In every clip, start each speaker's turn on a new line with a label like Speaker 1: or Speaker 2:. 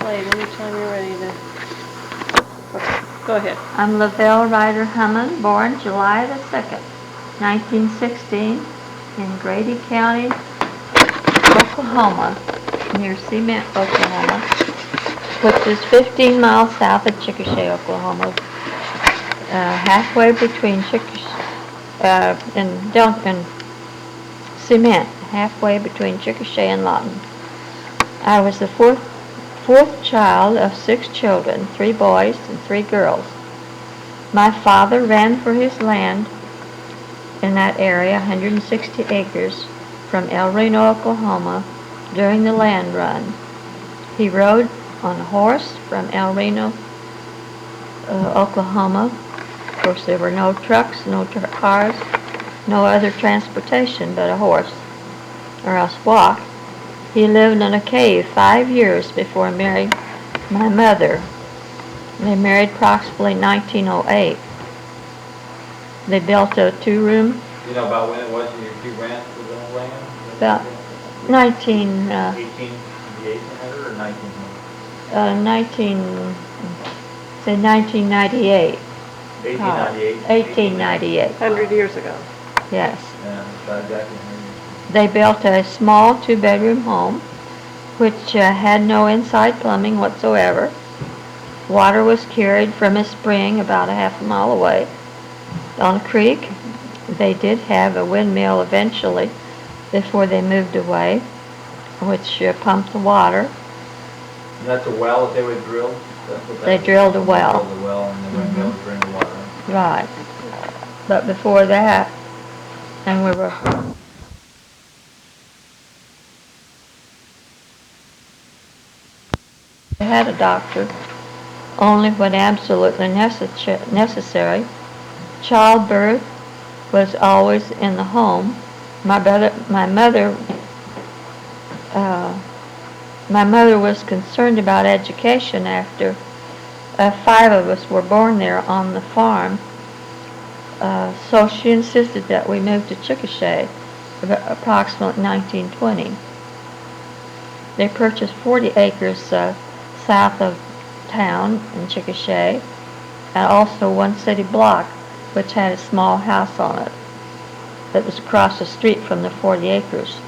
Speaker 1: played anytime you're ready to. Okay, go ahead.
Speaker 2: I'm Lavelle Ryder Hammond, born July the 2nd, 1916, in Grady County, Oklahoma, near Cement, Oklahoma, which is 15 miles south of Chickasha, Oklahoma, halfway between and Cement, halfway between Chickasha and Lawton. I was the fourth child of 6 children, 3 boys and 3 girls. My father ran for his land in that area, 160 acres, from El Reno, Oklahoma, during the land run. He rode on a horse from El Reno, Oklahoma. Of course, there were no trucks, no cars, no other transportation but a horse, or else walk. He lived in a cave 5 years before marrying my mother. They married approximately 1908. They built a 2-room.
Speaker 3: You know about when it was you ran for the land?
Speaker 2: About
Speaker 3: 1898 or 1900?
Speaker 2: 1998.
Speaker 3: 1898.
Speaker 2: 1898.
Speaker 1: 100 years ago.
Speaker 2: Yes.
Speaker 3: Yeah, about exactly 100 years.
Speaker 2: They built a small 2-bedroom home, which had no inside plumbing whatsoever. Water was carried from a spring about a half a mile away on a creek. They did have a windmill eventually before they moved away, which pumped the water.
Speaker 3: And that's a well that they would drill?
Speaker 2: They drilled a well.
Speaker 3: They drilled a well and the windmill would bring the water.
Speaker 2: Right. But before that, and we had a doctor only when absolutely necessary. Childbirth was always in the home. My mother was concerned about education after 5 of us were born there on the farm. So she insisted that we move to Chickasha approximately 1920. They purchased 40 acres south of town in Chickasha, and also one city block which had a small house on it that was across the street from the 40 acres.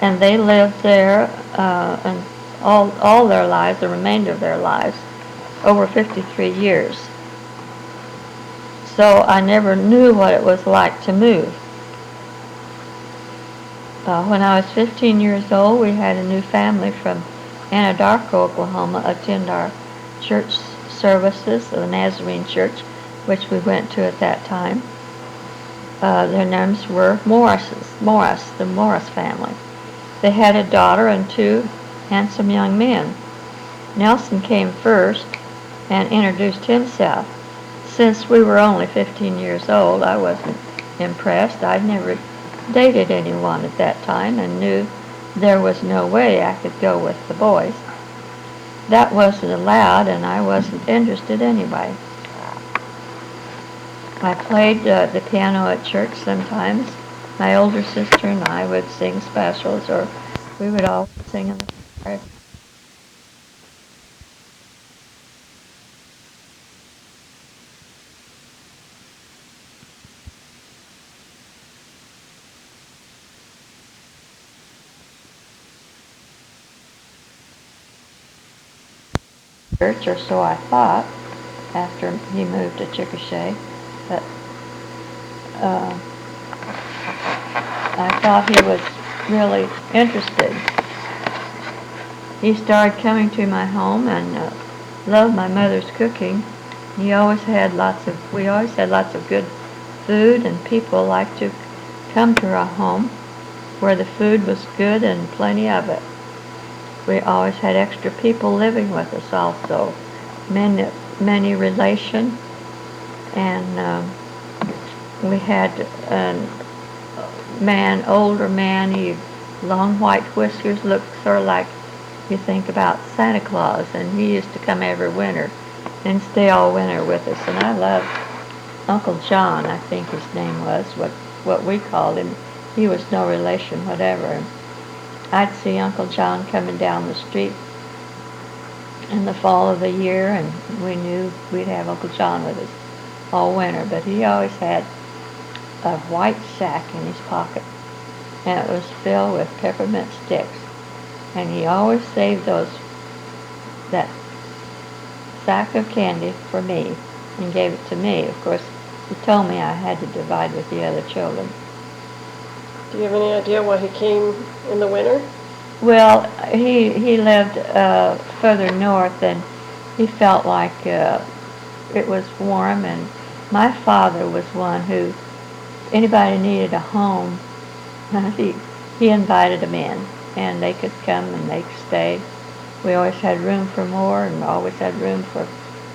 Speaker 2: And they lived there and all their lives, the remainder of their lives, over 53 years. So I never knew what it was like to move. When I was 15 years old, we had a new family from Anadarko, Oklahoma, attend our church services of the Nazarene Church, which we went to at that time. Their names were Morris, the Morris family. They had a daughter and 2 handsome young men. Nelson came first and introduced himself. Since we were only 15 years old, I wasn't impressed. I'd never dated anyone at that time and knew there was no way I could go with the boys. That wasn't allowed, and I wasn't interested anyway. I played the piano at church sometimes. My older sister and I would sing specials, or we would all sing in the choir. Church, or so I thought, after he moved to Chickasha, but I thought he was really interested. He started coming to my home and loved my mother's cooking. We always had lots of good food, and people liked to come to our home where the food was good and plenty of it. We always had extra people living with us also, many relations, and we had a older man, he long white whiskers, looked sort of like you think about Santa Claus, and he used to come every winter and stay all winter with us. And I loved Uncle John, I think his name was, what we called him. He was no relation whatever. I'd see Uncle John coming down the street in the fall of the year, and we knew we'd have Uncle John with us all winter. But he always had a white sack in his pocket, and it was filled with peppermint sticks. And he always saved that sack of candy for me and gave it to me. Of course, he told me I had to divide with the other children.
Speaker 1: Do you have any idea why he came in the winter?
Speaker 2: Well, he lived further north, and he felt like it was warm. And my father was one who, anybody needed a home, he invited them in, and they could come and they could stay. We always had room for more, and always had room for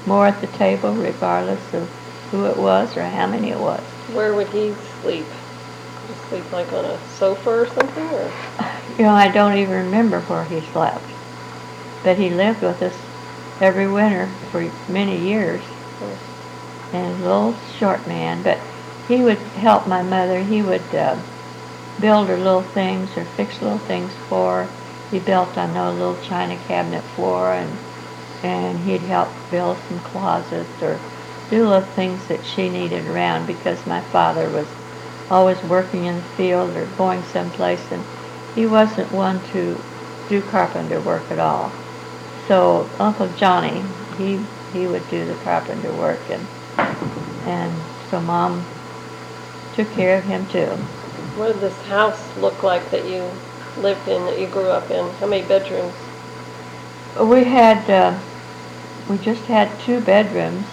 Speaker 2: more at the table, regardless of who it was or how many it was.
Speaker 1: Where would he sleep? Would he sleep like on a sofa or something? Or?
Speaker 2: I don't even remember where he slept. But he lived with us every winter for many years. And he was a little short man, but he would help my mother. He would build her little things or fix little things for her. He built, I know, a little china cabinet for her, and he'd help build some closets or do little things that she needed around, because my father was always working in the field or going someplace, and he wasn't one to do carpenter work at all. So Uncle Johnny, he would do the carpenter work, and so Mom took care of him too.
Speaker 1: What did this house look like that you lived in, that you grew up in? How many bedrooms?
Speaker 2: We just had 2 bedrooms,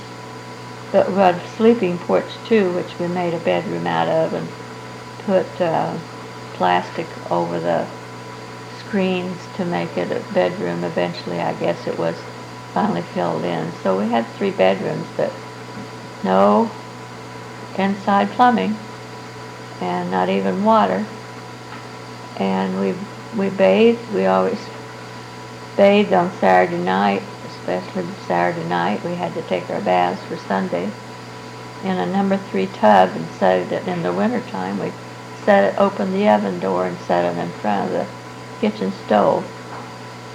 Speaker 2: but we had a sleeping porch too, which we made a bedroom out of and put plastic over the screens to make it a bedroom. Eventually, I guess it was finally filled in. So we had 3 bedrooms, but no inside plumbing and not even water. And we bathed. We always bathed on Saturday night, especially Saturday night. We had to take our baths for Sunday in a number 3 tub and set it in the wintertime. We opened the oven door and set it in front of the kitchen stove,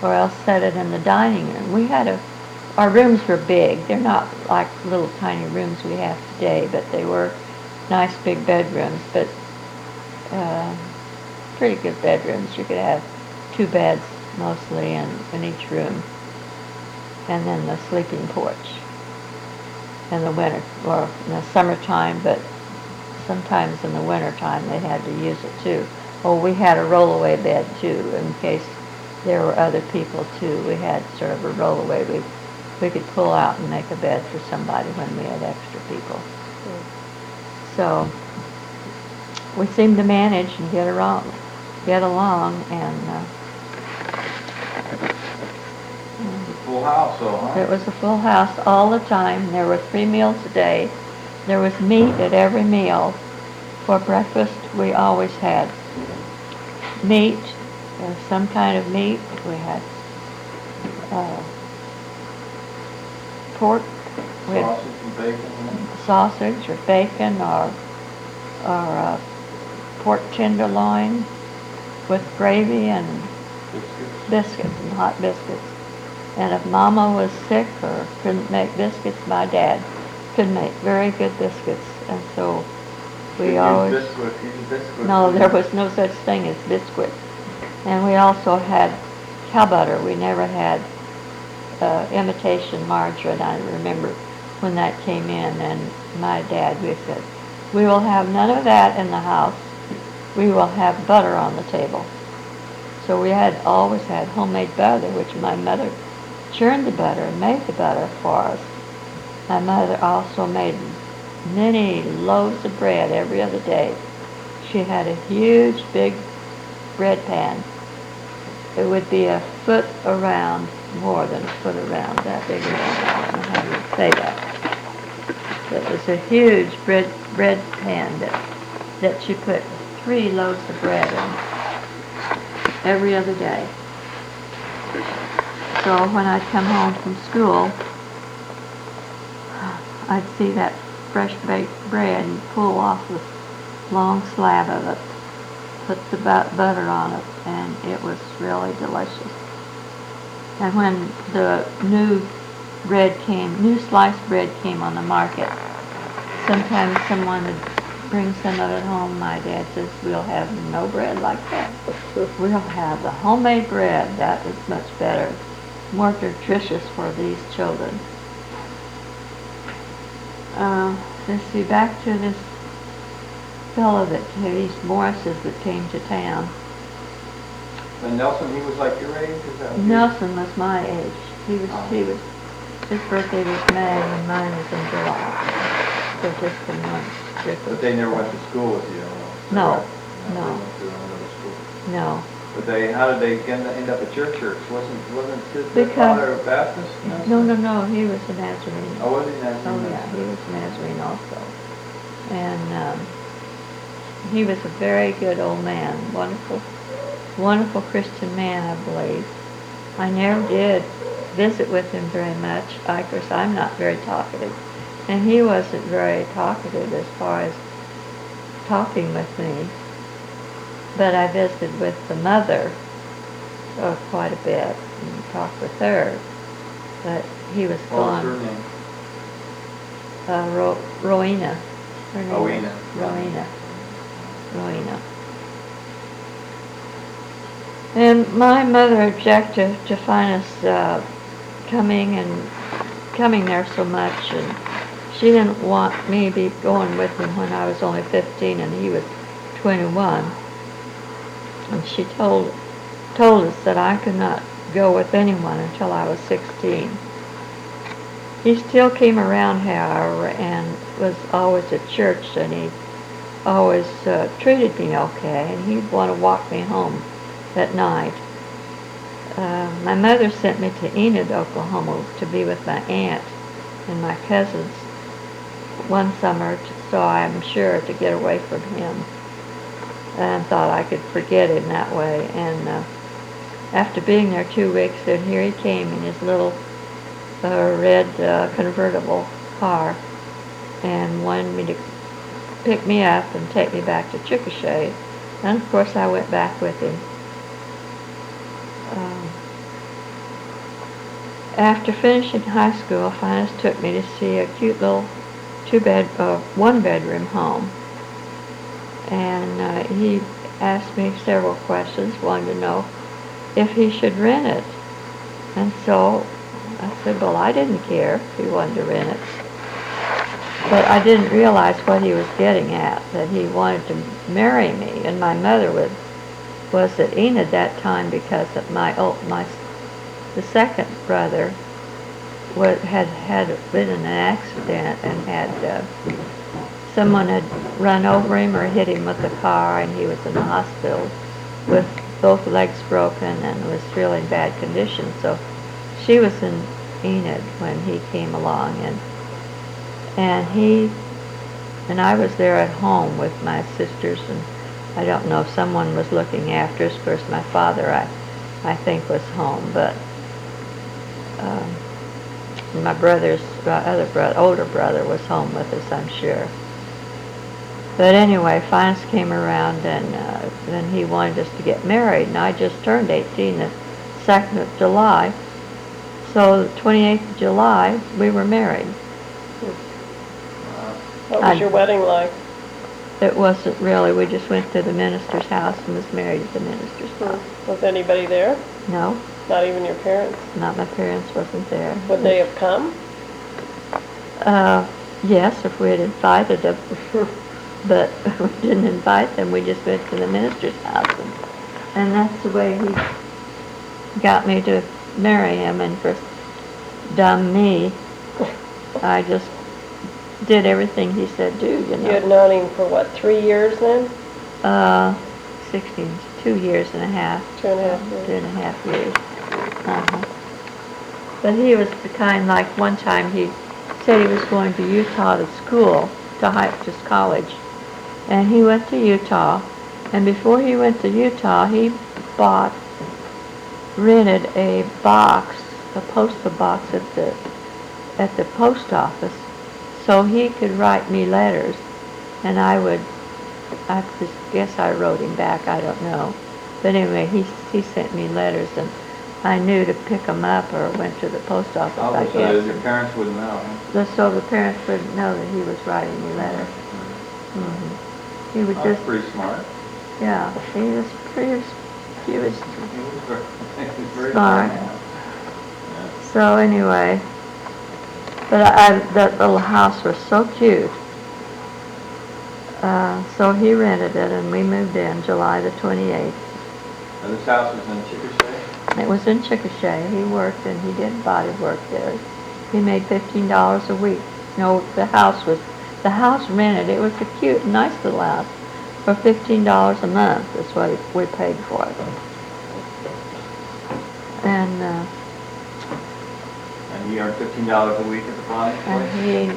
Speaker 2: or else set it in the dining room. Our rooms were big. They're not like little tiny rooms we have today, but they were nice big bedrooms, but pretty good bedrooms. You could have 2 beds mostly in each room, and then the sleeping porch in the winter, or in the summertime, but sometimes in the wintertime they had to use it too. Oh, we had a rollaway bed too, in case there were other people too. We had sort of a rollaway we could pull out and make a bed for somebody when we had extra people. So we seemed to manage and get along, and
Speaker 3: Full house, though, huh?
Speaker 2: it was a full house all the time. There were 3 meals a day. There was meat at every meal. For breakfast, we always had meat, some kind of meat. We had pork. We had
Speaker 3: Sausage and bacon.
Speaker 2: sausage or bacon or pork tenderloin with gravy and biscuits and hot biscuits. And if Mama was sick or couldn't make biscuits, my dad could make very good biscuits. And so we always...
Speaker 3: Biscuit.
Speaker 2: No, there was no such thing as biscuit. And we also had cow butter. We never had imitation margarine. I remember when that came in, and my dad, we said, we will have none of that in the house. We will have butter on the table. So we always had homemade butter, which my mother churned the butter and made the butter for us. My mother also made many loaves of bread every other day. She had a huge, big bread pan. It would be a foot around, more than a foot around, that big around. I don't know how you say that. It was a huge bread pan that she put 3 loaves of bread in every other day. So when I'd come home from school, I'd see that fresh baked bread and pull off the long slab of it, put the butter on it, and it was really delicious. And when the new new sliced bread came on the market, sometimes someone would bring some of it home. My dad says, we'll have no bread like that. We'll have the homemade bread. That is much better, more nutritious for these children. Let's see, back to this fellow these Morrises that came to town.
Speaker 3: And Nelson, he was like your age? Is that
Speaker 2: Nelson was my age. His birthday was May and mine was in July. So just a month.
Speaker 3: But they never went to school with you?
Speaker 2: No.
Speaker 3: They went to another school.
Speaker 2: No.
Speaker 3: But how did they end up at your church? Wasn't his
Speaker 2: Because-
Speaker 3: father a Baptist?
Speaker 2: No, he was a Nazarene.
Speaker 3: Oh, was he Nazarene?
Speaker 2: Oh yeah, he was a Nazarene also. And he was a very good old man, wonderful Christian man, I believe. I never did visit with him very much. Of course, I'm not very talkative. And he wasn't very talkative as far as talking with me. But I visited with the mother quite a bit and talked with her. But he was
Speaker 3: What was
Speaker 2: gone.
Speaker 3: her name?
Speaker 2: Rowena. Her name was
Speaker 3: Rowena.
Speaker 2: Rowena. And my mother objected to find us coming there so much, and she didn't want me to be going with him when I was only 15 and he was 21. And she told us that I could not go with anyone until I was 16. He still came around, however, and was always at church, and he always treated me okay, and he'd want to walk me home at night. My mother sent me to Enid, Oklahoma, to be with my aunt and my cousins one summer, so I'm sure to get away from him, and thought I could forget him that way. And after being there 2 weeks, then here he came in his little red convertible car and wanted me to pick me up and take me back to Chickasha. And of course I went back with him. After finishing high school, Finance took me to see a cute little one-bedroom home. And he asked me several questions, wanted to know if he should rent it. And so I said, well, I didn't care if he wanted to rent it. But I didn't realize what he was getting at, that he wanted to marry me. And my mother was at Enid that time because of the second brother had been in an accident and had someone had run over him or hit him with a car, and he was in the hospital with both legs broken and was really in bad condition. So she was in Enid when he came along, and I was there at home with my sisters, and I don't know if someone was looking after us. Of course, my father, I think, was home, but my brother's older brother was home with us, I'm sure. But anyway, Finance came around, and then he wanted us to get married, and I just turned 18 the 2nd of July. So the 28th of July, we were married.
Speaker 1: What was your wedding like?
Speaker 2: It wasn't really. We just went to the minister's house and was married at the minister's house.
Speaker 1: Was anybody there?
Speaker 2: No,
Speaker 1: Not even your parents?
Speaker 2: not my parents wasn't there.
Speaker 1: Would they have come?
Speaker 2: Yes, if we had invited them. But we didn't invite them. We just went to the minister's house. And that's the way he got me to marry him. And for dumb me, I just did everything he said do, you know.
Speaker 1: You had known him for what, 3 years then?
Speaker 2: 2 years and a half.
Speaker 1: 2.5 years.
Speaker 2: 2.5 years. But he was the kind, like one time he said he was going to Utah to school, to college. And he went to Utah, and before he went to Utah, he rented a postal box at the post office, so he could write me letters, and I guess I wrote him back, I don't know. But anyway, he sent me letters, and I knew to pick them up or went to the post office, I
Speaker 3: Oh, so your
Speaker 2: guess.
Speaker 3: parents wouldn't know, huh?
Speaker 2: So the parents wouldn't know that he was writing me letters. He would
Speaker 3: Oh, that's
Speaker 2: just,
Speaker 3: pretty smart.
Speaker 2: yeah, he was pretty, he was
Speaker 3: He was very
Speaker 2: smart.
Speaker 3: Yeah.
Speaker 2: So anyway, but that little house was so cute. So he rented it and we moved in July the 28th.
Speaker 3: And this house was in Chickasha?
Speaker 2: It was in Chickasha. He worked and he did body work there. He made $15 a week. No, the house rented. It was a cute, nice little house for $15 a month. That's what we paid for it. And
Speaker 3: he earned $15 a week at the body place?
Speaker 2: and he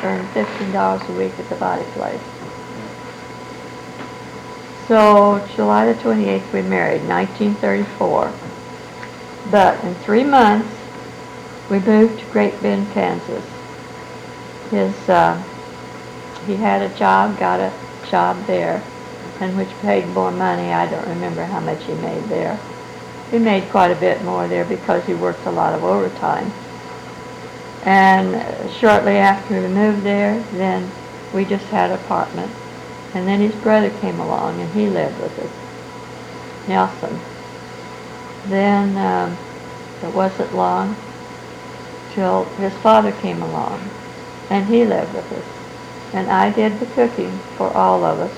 Speaker 2: earned $15 a week at the body place. So July the 28th we married, 1934. But in 3 months we moved to Great Bend, Kansas. He had a job, got a job there, and which paid more money. I don't remember how much he made there. He made quite a bit more there because he worked a lot of overtime. And shortly after we moved there, then we just had an apartment. And then his brother came along and he lived with us, Nelson. Then it wasn't long till his father came along and he lived with us. And I did the cooking for all of us.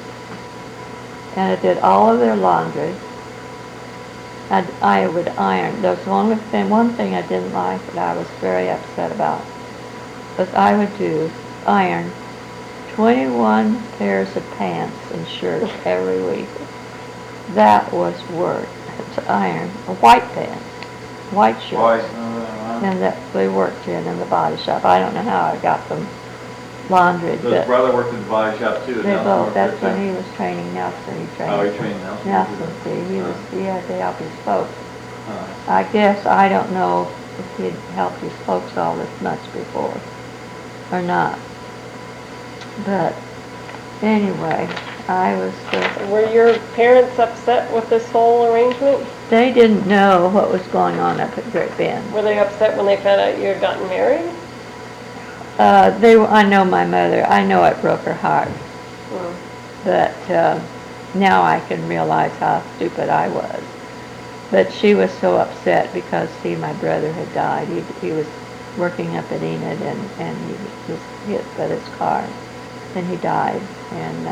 Speaker 2: And I did all of their laundry. I would iron. There was one thing I didn't like that I was very upset about was I would iron 21 pairs of pants and shirts every week. That was work to iron. White pants, white shirts. And that they worked in the body shop. I don't know how I got them laundry.
Speaker 3: So his brother worked in the body shop too?
Speaker 2: They both. That's when he was training Nelson. He trained.
Speaker 3: He trained Nelson.
Speaker 2: Nelson, see, he had to help his folks.
Speaker 3: Huh.
Speaker 2: I guess, I don't know if he'd helped his folks all this much before or not. But anyway, I was
Speaker 1: Were your parents upset with this whole arrangement?
Speaker 2: they didn't know what was going on up at Great Bend.
Speaker 1: Were they upset when they found out you had gotten married?
Speaker 2: I know my mother, I know it broke her heart. But now I can realize how stupid I was. But she was so upset because, see, my brother had died. He was working up at Enid and he was hit by this car and he died. And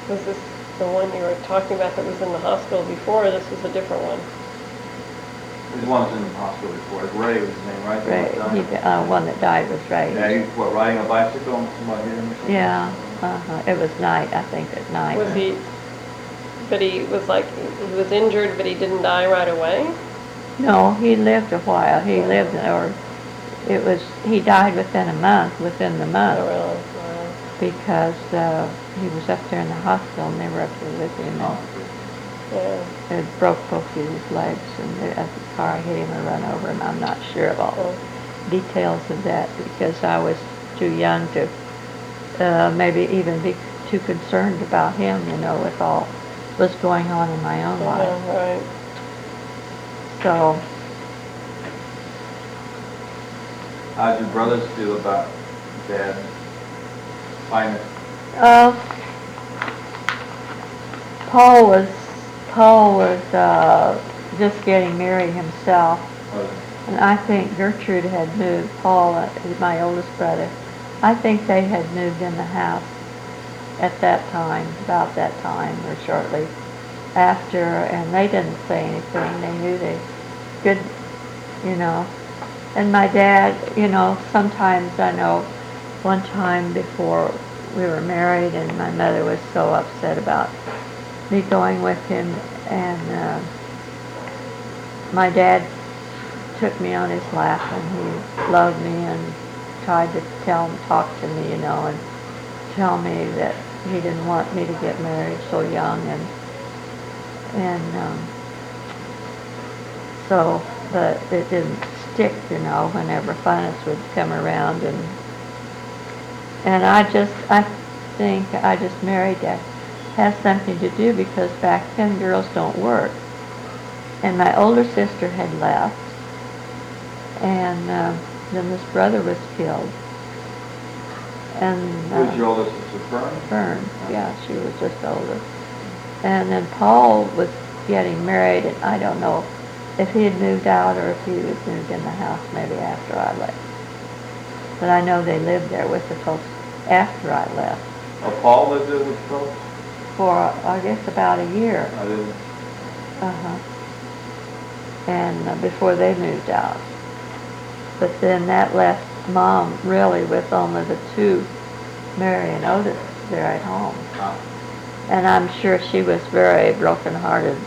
Speaker 1: Was this the one you were talking about that was in the hospital before, or this was a different one?
Speaker 3: There's one that was in the hospital before. Ray was his name, right?
Speaker 2: Ray, one that died was Ray.
Speaker 3: Yeah, he was riding a bicycle and somebody hit him or something?
Speaker 2: Yeah, it was night, I think, at night.
Speaker 1: Was he, but he was injured, but he didn't die right away?
Speaker 2: No, he lived a while. He died within the month.
Speaker 1: Oh, really? Wow.
Speaker 2: Because he was up there in the hospital and they were up there with him.
Speaker 1: Yeah.
Speaker 2: It broke both of his legs and the car hit him and run over him. I'm not sure of all the details of that because I was too young to maybe even be too concerned about him, with all was going on in my own life.
Speaker 1: Right.
Speaker 2: So,
Speaker 3: How'd your brothers feel about Dad finding?
Speaker 2: Paul was just getting married himself, and I think Gertrude had moved. Paul, my oldest brother, I think they had moved in the house at that time, about that time or shortly after, and they didn't say anything. They knew they could, And my dad, sometimes I know one time before we were married and my mother was so upset about me going with him, and my dad took me on his lap and he loved me and tried to talk to me, and tell me that he didn't want me to get married so young, so, but it didn't stick, whenever finance would come around, and I think I just married to have something to do because back then girls don't work. And my older sister had left And then this brother was killed. And
Speaker 3: Who's your oldest sister, Fern?
Speaker 2: Fern, yeah, she was just older. And then Paul was getting married, and I don't know if he had moved out or if he was moved in the house maybe after I left. But I know they lived there with the folks after I left.
Speaker 3: Oh, Paul lived there with folks?
Speaker 2: For, I guess, about a year.
Speaker 3: I didn't.
Speaker 2: Uh-huh. And before they moved out. But then that left Mom really with only the two, Mary and Otis, there at home. And I'm sure she was very broken-hearted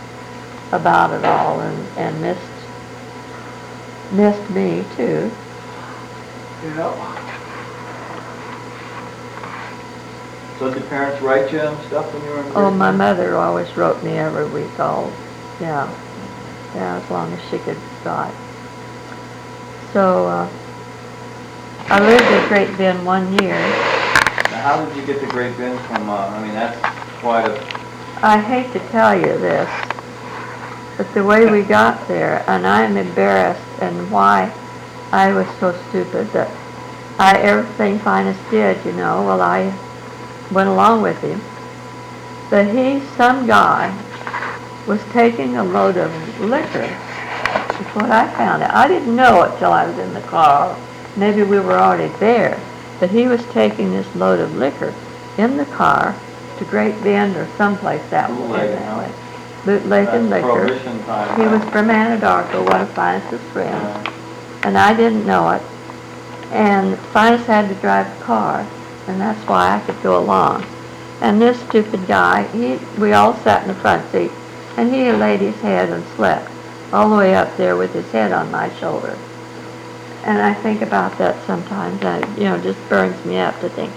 Speaker 2: about it all and missed me too.
Speaker 3: Yeah. So did parents write you and stuff when you were in
Speaker 2: Oh, my
Speaker 3: grade
Speaker 2: mother always wrote me every week old. Yeah. Yeah, as long as she could write. So, I lived at Great Bend 1 year.
Speaker 3: Now, how did you get to Great Bend from, I mean, that's quite a...
Speaker 2: I hate to tell you this, but the way we got there, and I'm embarrassed and why I was so stupid that everything Finus did, you know, well, I went along with him. But some guy, was taking a load of liquor. That's what I found out. I didn't know it till I was in the car. Maybe we were already there. But he was taking this load of liquor in the car to Great Bend or someplace that way. Bootlegging liquor.
Speaker 3: Prohibition time.
Speaker 2: He was from Anadarko, one of Finus' friends. And I didn't know it. And Finus had to drive the car, and that's why I could go along. And this stupid guy, we all sat in the front seat, and he laid his head and slept all the way up there with his head on my shoulder. And I think about that sometimes, and it just burns me up to think,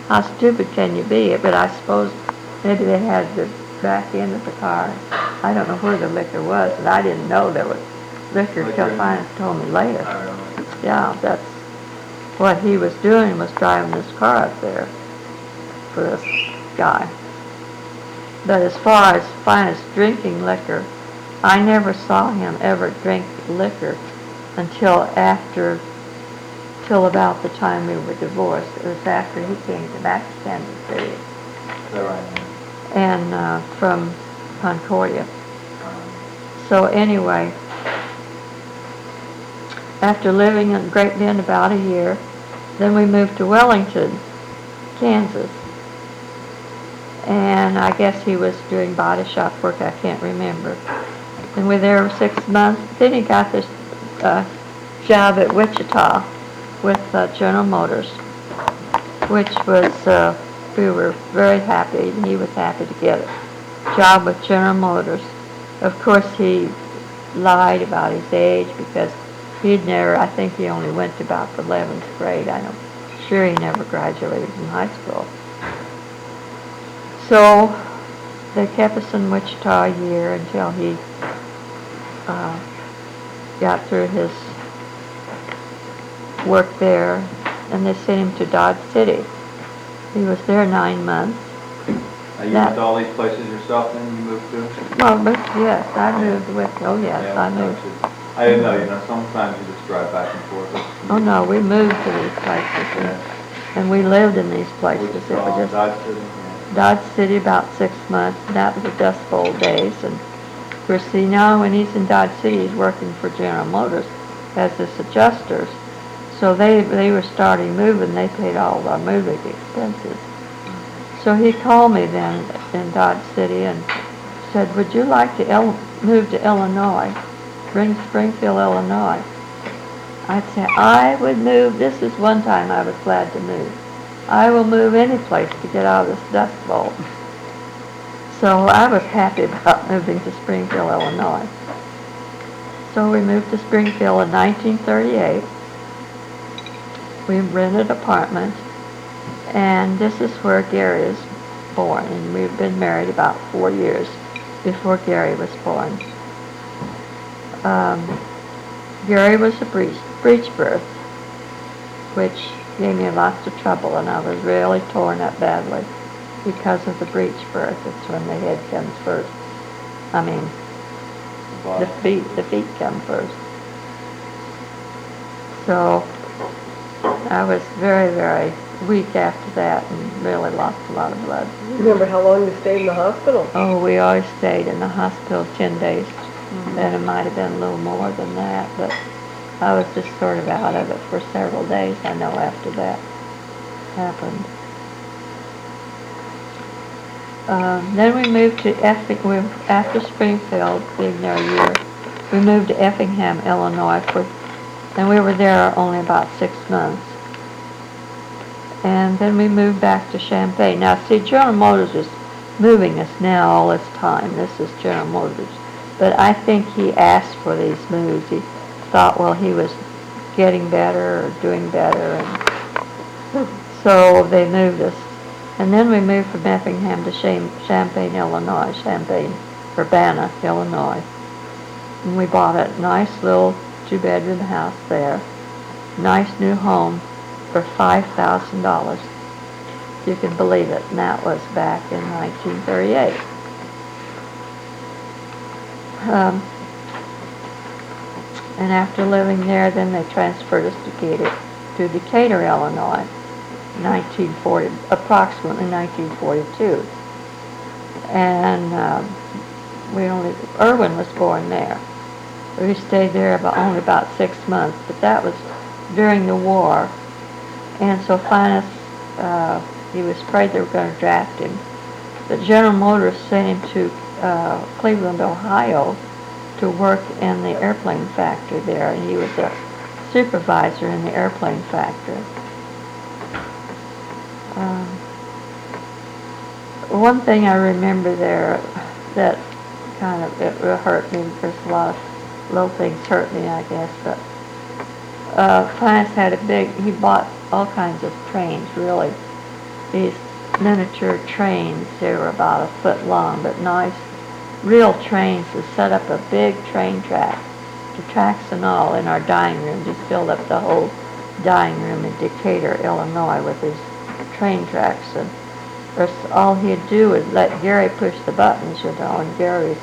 Speaker 2: how stupid can you be? But I suppose maybe they had the back end of the car. I don't know where the liquor was, and I didn't know there was liquor till Finus told me later. Yeah, that's what he was doing, was driving this car up there for this guy. But as far as Finus drinking liquor, I never saw him ever drink liquor until about the time we were divorced. It was after he came back to Kansas City.
Speaker 3: Is that right?
Speaker 2: And from Concordia. So anyway, after living in Great Bend about a year, then we moved to Wellington, Kansas. And I guess he was doing body shop work, I can't remember. And we were there 6 months. Then he got this job at Wichita with General Motors, which was, we were very happy, and he was happy to get a job with General Motors. Of course, he lied about his age because I think he only went to about the 11th grade. I'm sure he never graduated from high school. So they kept us in Wichita a year until he got through his work there, and they sent him to Dodge City. He was there 9 months.
Speaker 3: You went to all these places yourself then you moved to?
Speaker 2: Well, yes, I moved with, I moved.
Speaker 3: I didn't know, sometimes you just drive back and forth.
Speaker 2: Oh no, we moved to these places, and we lived in these places. It was just
Speaker 3: Dodge City?
Speaker 2: Dodge City about 6 months, and that was the Dust Bowl days. And of course, see, now when he's in Dodge City, he's working for General Motors as this adjusters. So they were starting moving, they paid all our moving expenses. So he called me then in Dodge City and said, would you like to move to Illinois, Springfield, Illinois? I'd say, I would move, this is one time I was glad to move. I will move any place to get out of this dust bowl. So I was happy about moving to Springfield, Illinois. So we moved to Springfield in 1938. We rented an apartment, and this is where Gary is born, and we've been married about 4 years before Gary was born. Gary was a breech birth, which gave me lots of trouble, and I was really torn up badly because of the breech birth. It's when the head comes first. The feet come first. So I was very, very weak after that and really lost a lot of blood.
Speaker 1: Remember how long you stayed in the hospital?
Speaker 2: Oh, we always stayed in the hospital 10 days. And it might have been a little more than that, but I was just sort of out of it for several days, I know, after that happened. Then we moved to after Springfield, being there a year, we moved to Effingham, Illinois, and we were there only about 6 months. And then we moved back to Champaign. Now, see, General Motors is moving us now all this time. This is General Motors. But I think he asked for these moves. He thought, well, he was getting better or doing better. And so they moved us. And then we moved from Effingham to Champaign, Illinois, Urbana, Illinois. And we bought a nice little 2-bedroom house there. Nice new home for $5,000. If you can believe it. And that was back in 1938. And after living there, then they transferred us to Decatur, Illinois, approximately 1942. And Erwin was born there. We stayed there only about 6 months, but that was during the war. And so Finus, he was afraid they were going to draft him. But General Motors sent him to Cleveland, Ohio, to work in the airplane factory there, and he was a supervisor in the airplane factory. One thing I remember there that kind of it hurt me. There's a lot of little things hurt me, I guess, but Finance had he bought all kinds of trains, really. These miniature trains, they were about 1 foot long, but nice, real trains to set up a big train track, the tracks and all, in our dining room. Just filled up the whole dining room in Decatur, Illinois, with his train tracks. And all he'd do was let Gary push the buttons, and Gary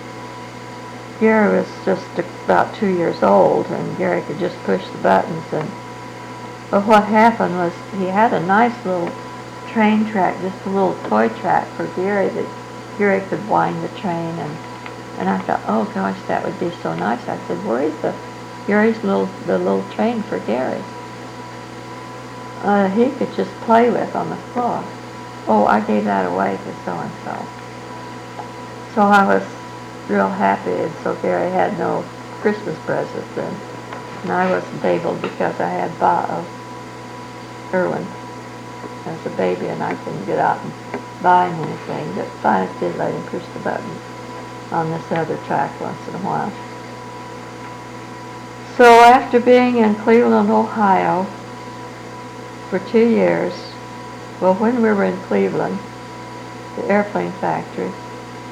Speaker 2: was just about 2 years old, and Gary could just push the buttons. But what happened was he had a nice little train track, just a little toy track for Gary that Gary could wind the train. And I thought, oh gosh, that would be so nice. I said, where is Gary's the little train for Gary? He could just play with on the floor. Oh, I gave that away to so-and-so. So I was real happy, and so Gary had no Christmas presents then. And I wasn't able because I had Erwin as a baby, and I couldn't get out and buy him anything. But Finance did let him push the button on this other track once in a while. So after being in Cleveland, Ohio for 2 years, well, when we were in Cleveland, the airplane factory,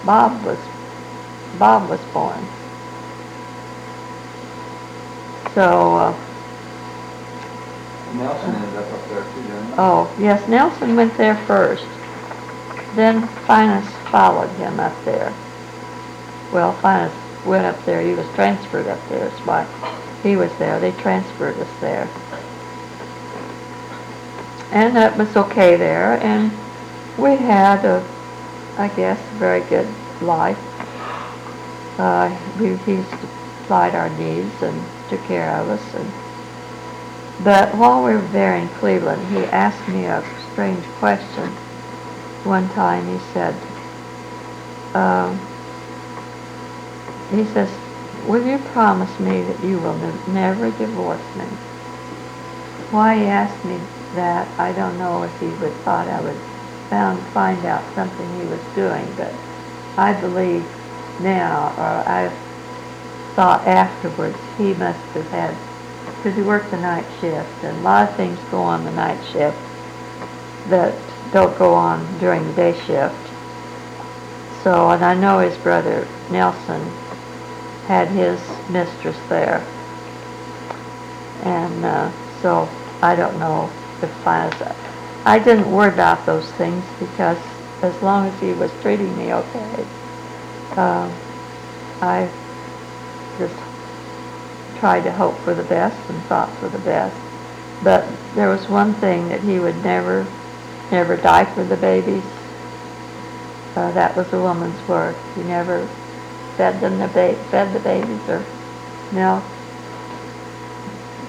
Speaker 2: Bob was born. So,
Speaker 3: Nelson ended up there too, didn't he?
Speaker 2: oh, yes, Nelson went there first. Then Finance followed him up there. Well, Finance went up there. He was transferred up there. That's why he was there. They transferred us there. And that was okay there. And we had, I guess, a very good life. He supplied our needs and took care of us. But while we were there in Cleveland, he asked me a strange question. One time he said, he says, will you promise me that you will never divorce me? Why he asked me that, I don't know if he would thought I would find out something he was doing, but I believe now, or I thought afterwards, he must have had, because he worked the night shift, and a lot of things go on the night shift that don't go on during the day shift. So, and I know his brother Nelson had his mistress there. And so I don't know if I didn't worry about those things, because as long as he was treating me okay, I just tried to hope for the best and thought for the best. But there was one thing that he would never diaper the babies. That was a woman's work. He never fed the babies or milk,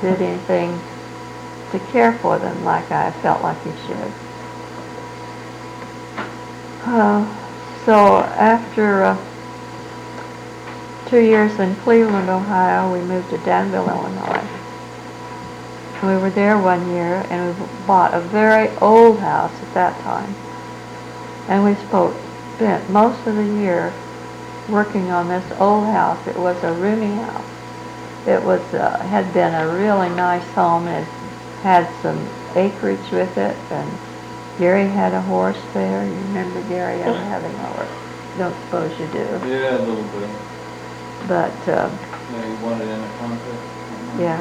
Speaker 2: did anything to care for them like I felt like he should. So after 2 years in Cleveland, Ohio, we moved to Danville, Illinois. We were there 1 year, and we bought a very old house at that time. And we spent most of the year working on this old house. It was a roomy house. It was had been a really nice home. It had some acreage with it, and Gary had a horse there. You remember Gary ever having a horse? Don't suppose you do.
Speaker 3: Yeah, a little bit.
Speaker 2: But
Speaker 3: Yeah, you wanted in a contest.
Speaker 2: yeah,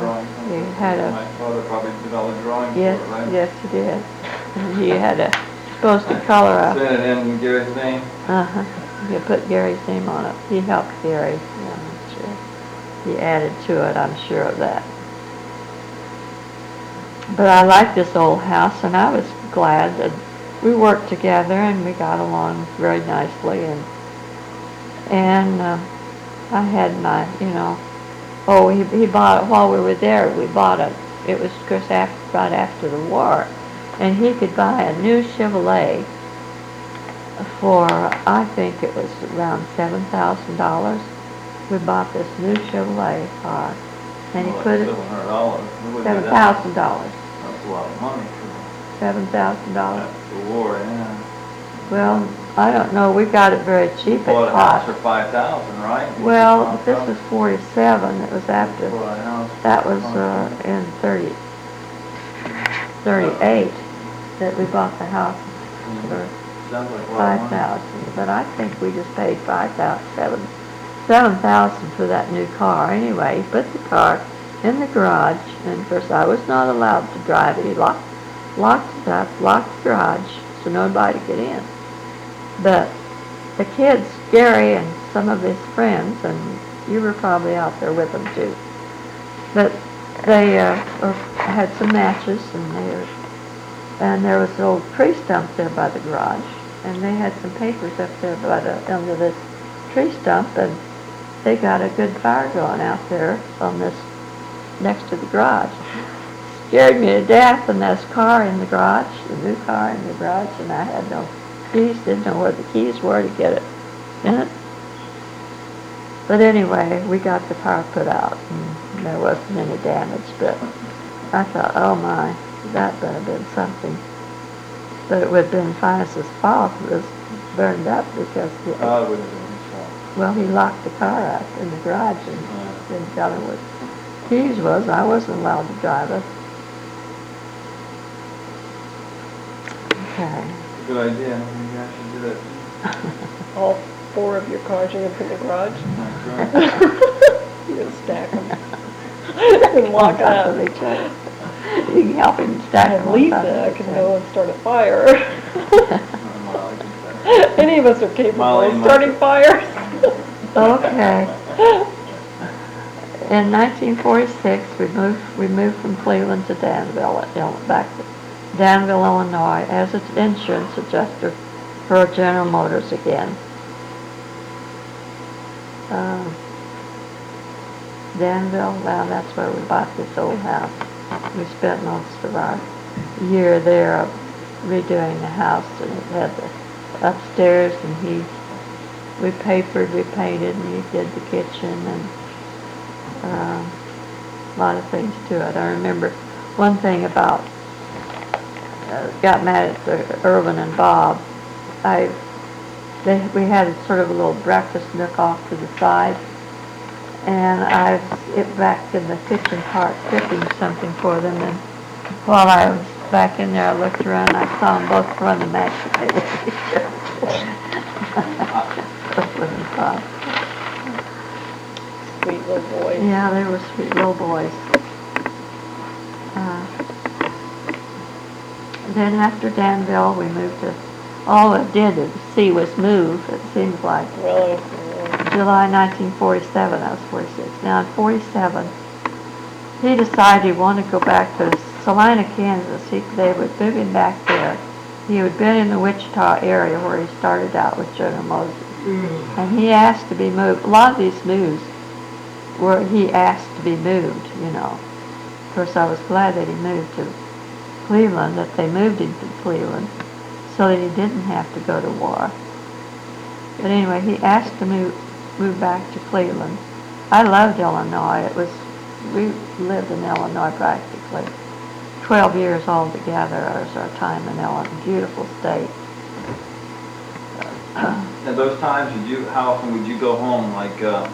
Speaker 2: he had a.
Speaker 3: My father probably did all the drawings
Speaker 2: Yes,
Speaker 3: for it, right?
Speaker 2: yes, he did. And he had a supposed to color a.
Speaker 3: Sent it in Gary's name.
Speaker 2: You put Gary's name on it. He helped Gary. Yeah, I'm sure. He added to it. I'm sure of that. But I liked this old house, and I was glad that we worked together and we got along very nicely. And I had my, oh, he bought it while we were there. We bought it. It was, of course, right after the war, and he could buy a new Chevrolet for, I think it was around $7,000. We bought this new Chevrolet car, and he put it
Speaker 3: $700.
Speaker 2: $7,000.
Speaker 3: That's a lot of money for
Speaker 2: $7,000.
Speaker 3: the war, yeah.
Speaker 2: Well, I don't know. We got it very cheap.
Speaker 3: Bought
Speaker 2: It
Speaker 3: a house
Speaker 2: cost.
Speaker 3: for $5,000, right?
Speaker 2: Well, this was 47. It was after.
Speaker 3: Bought a house.
Speaker 2: That was in 38 that we bought the house for
Speaker 3: Sounds like a lot of money.
Speaker 2: $5,000. But I think we just paid $7,000 for that new car. Anyway, he put the car in the garage, and of course I was not allowed to drive it. He locked it up, locked the garage, so nobody could get in. But the kids, Gary and some of his friends, and you were probably out there with them too, but they had some matches, and there was an old tree stump there by the garage, and they had some papers up there under this tree stump, and they got a good fire going out there on this next to the garage. Scared me to death, and this car in the garage, the new car in the garage, and I had no keys, didn't know where the keys were to get it in it. But anyway, we got the car put out, and there wasn't any damage, but I thought, oh my, that would have been something. But it would have been Finis's fault if it was burned up, because
Speaker 3: It would have been his fault.
Speaker 2: well, he locked the car up in the garage and didn't tell him what keys was. I wasn't allowed to drive it. Okay.
Speaker 3: Good idea. Maybe I should do that.
Speaker 1: All 4 of your cars are in the garage?
Speaker 3: That's right.
Speaker 1: You just stack them and walk
Speaker 2: On top
Speaker 1: out.
Speaker 2: of each other. You can help him stack them
Speaker 1: And
Speaker 2: on top of
Speaker 1: Lisa
Speaker 2: each
Speaker 1: can
Speaker 2: other.
Speaker 1: go and start a fire.
Speaker 3: Molly can say that.
Speaker 1: Any of us are capable
Speaker 3: Molly
Speaker 1: of
Speaker 3: might.
Speaker 1: starting fires.
Speaker 2: Okay. In 1946, we moved from Cleveland to Danville, back to Danville, Illinois, as an insurance adjuster for General Motors again. Danville, well, that's where we bought this old house. We spent most of our year there redoing the house, and it had the upstairs, and we papered, we painted, and he did the kitchen, and a lot of things to it. I remember one thing about, got mad at Erwin and Bob. We had sort of a little breakfast nook off to the side, and I was back in the kitchen part cooking something for them, and while I was back in there, I looked around, and I saw them both run the mashed potatoes. Erwin and Bob.
Speaker 1: Sweet little boy.
Speaker 2: Yeah, they were sweet little boys. Then after Danville, we moved to, all it did to see was move, it seems like.
Speaker 1: Really?
Speaker 2: July 1947, I was 46. Now in 47, he decided he wanted to go back to Salina, Kansas. They would move him back there. He had been in the Wichita area where he started out with General Moses. And he asked to be moved. A lot of these moves were he asked to be moved, you know. Of course, I was glad that he moved to Cleveland, that they moved him to Cleveland, so that he didn't have to go to war. But anyway, he asked to move back to Cleveland. I loved Illinois. We lived in Illinois practically 12 years altogether was our time in Illinois. Beautiful state.
Speaker 3: At those times, how often would you go home, like, go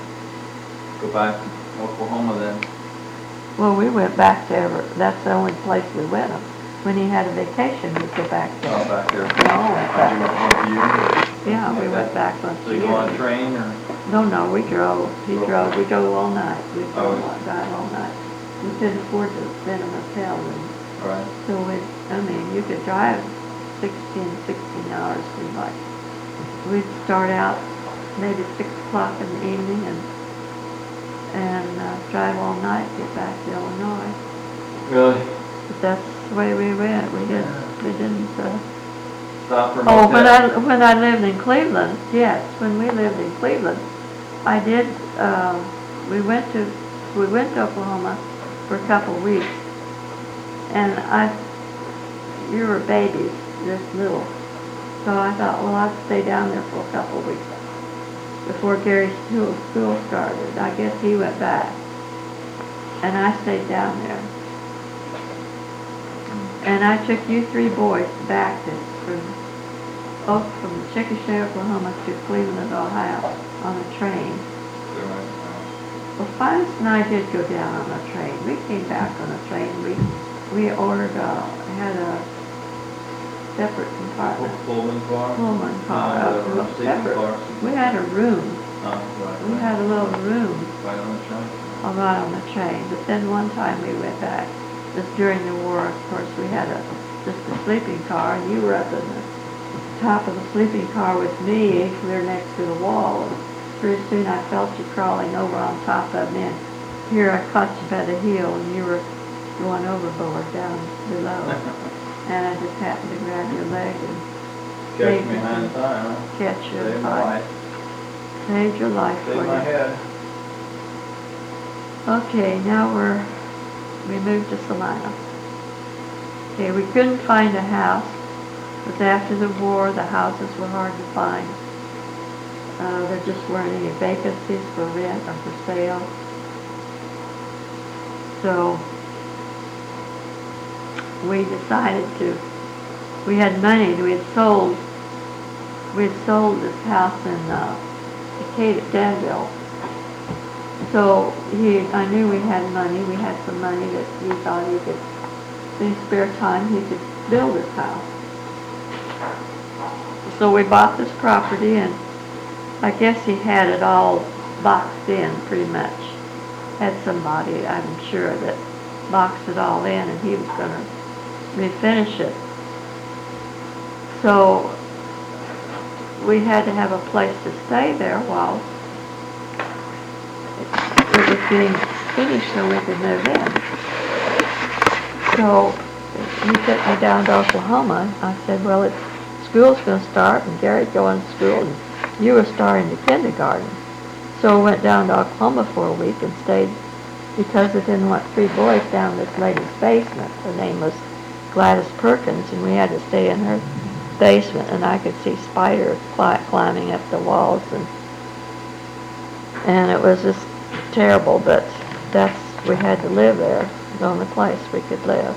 Speaker 3: back to Oklahoma then?
Speaker 2: Well, we went back to that's the only place we went. When he had a vacation, we'd go back there.
Speaker 3: Oh, back there.
Speaker 2: No, went back.
Speaker 3: You went once a year?
Speaker 2: Yeah, we went back once a
Speaker 3: So you
Speaker 2: year.
Speaker 3: go on a train, or?
Speaker 2: No, we drove. He drove. We drove all night. We
Speaker 3: Oh.
Speaker 2: drive all night. We couldn't afford to rent a motel room.
Speaker 3: Right.
Speaker 2: So you could drive 16 hours pretty much. We'd start out maybe 6 o'clock in the evening and drive all night, get back to Illinois.
Speaker 3: Really?
Speaker 2: But that's the way we went. We didn't.
Speaker 3: Stop for a
Speaker 2: Oh,
Speaker 3: motel?
Speaker 2: when I lived in Cleveland, yes, when we lived in Cleveland, I did. We went to Oklahoma for a couple of weeks, and you were babies, just little, so I thought, well, I'd stay down there for a couple of weeks before Gary's school started. I guess he went back, and I stayed down there. And I took you 3 boys back from Chickasha, Oklahoma to Cleveland, Ohio on a train. Well, Finest and I did go down on a train. We came back on a train. We ordered had a separate compartment.
Speaker 3: Pullman car?
Speaker 2: Pullman car. Separate.
Speaker 3: Car.
Speaker 2: We had a room.
Speaker 3: Oh, right.
Speaker 2: We had a little room
Speaker 3: Right on the train?
Speaker 2: right on the train. But then one time we went back, just during the war, of course, we had just a sleeping car, and you were up in the top of the sleeping car with me, clear next to the wall. And pretty soon I felt you crawling over on top of me, and here I caught you by the heel, and you were going overboard down below. And I just happened to grab your leg and
Speaker 3: Catch me behind the time, huh?
Speaker 2: catch your
Speaker 3: Saved my
Speaker 2: life.
Speaker 3: life.
Speaker 2: Saved your life for
Speaker 3: Saved my
Speaker 2: you.
Speaker 3: head.
Speaker 2: Okay, now we moved to Salina. Okay, we couldn't find a house, because after the war, the houses were hard to find. There just weren't any vacancies for rent or for sale. So we decided we had money, we had sold this house in Decatur, Danville. So I knew we had money. We had some money that he thought he could, in his spare time, he could build his house. So we bought this property, and I guess he had it all boxed in pretty much. Had somebody, I'm sure, that boxed it all in, and he was going to refinish it. So we had to have a place to stay there while it was being finished so we could move in. So he took me down to Oklahoma. I said, well, school's going to start, and Gary's going to school, and you were starting the kindergarten. So I went down to Oklahoma for a week and stayed, because I didn't want 3 boys down this lady's basement. Her name was Gladys Perkins, and we had to stay in her basement, and I could see spiders climbing up the walls, and it was just terrible, but we had to live there. It was the only place we could live.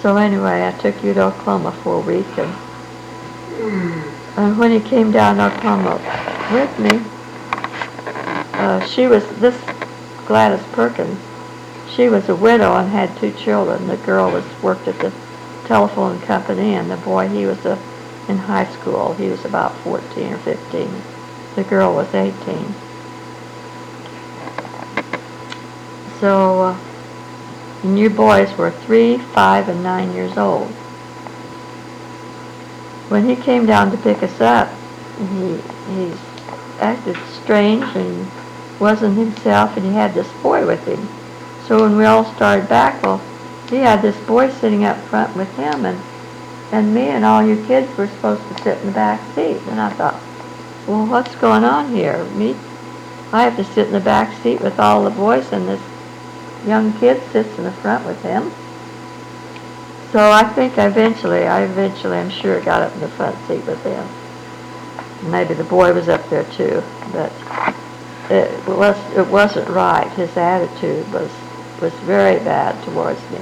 Speaker 2: So anyway, I took you to Oklahoma for a week, and when he came down to Oklahoma with me, this Gladys Perkins, she was a widow and had 2 children. The girl worked at the telephone company, and the boy, he was in high school. He was about 14 or 15. The girl was 18. So, and you boys were 3, 5, and 9 years old. When he came down to pick us up, he acted strange and wasn't himself, and he had this boy with him. So So when we all started back, well, he had this boy sitting up front with him, and me and all you kids were supposed to sit in the back seat. And I thought, well, what's going on here? I have to sit in the back seat with all the boys, and this young kid sits in the front with him. So I think I eventually, I'm sure, got up in the front seat with him. Maybe the boy was up there too, but it wasn't right. His attitude was very bad towards me.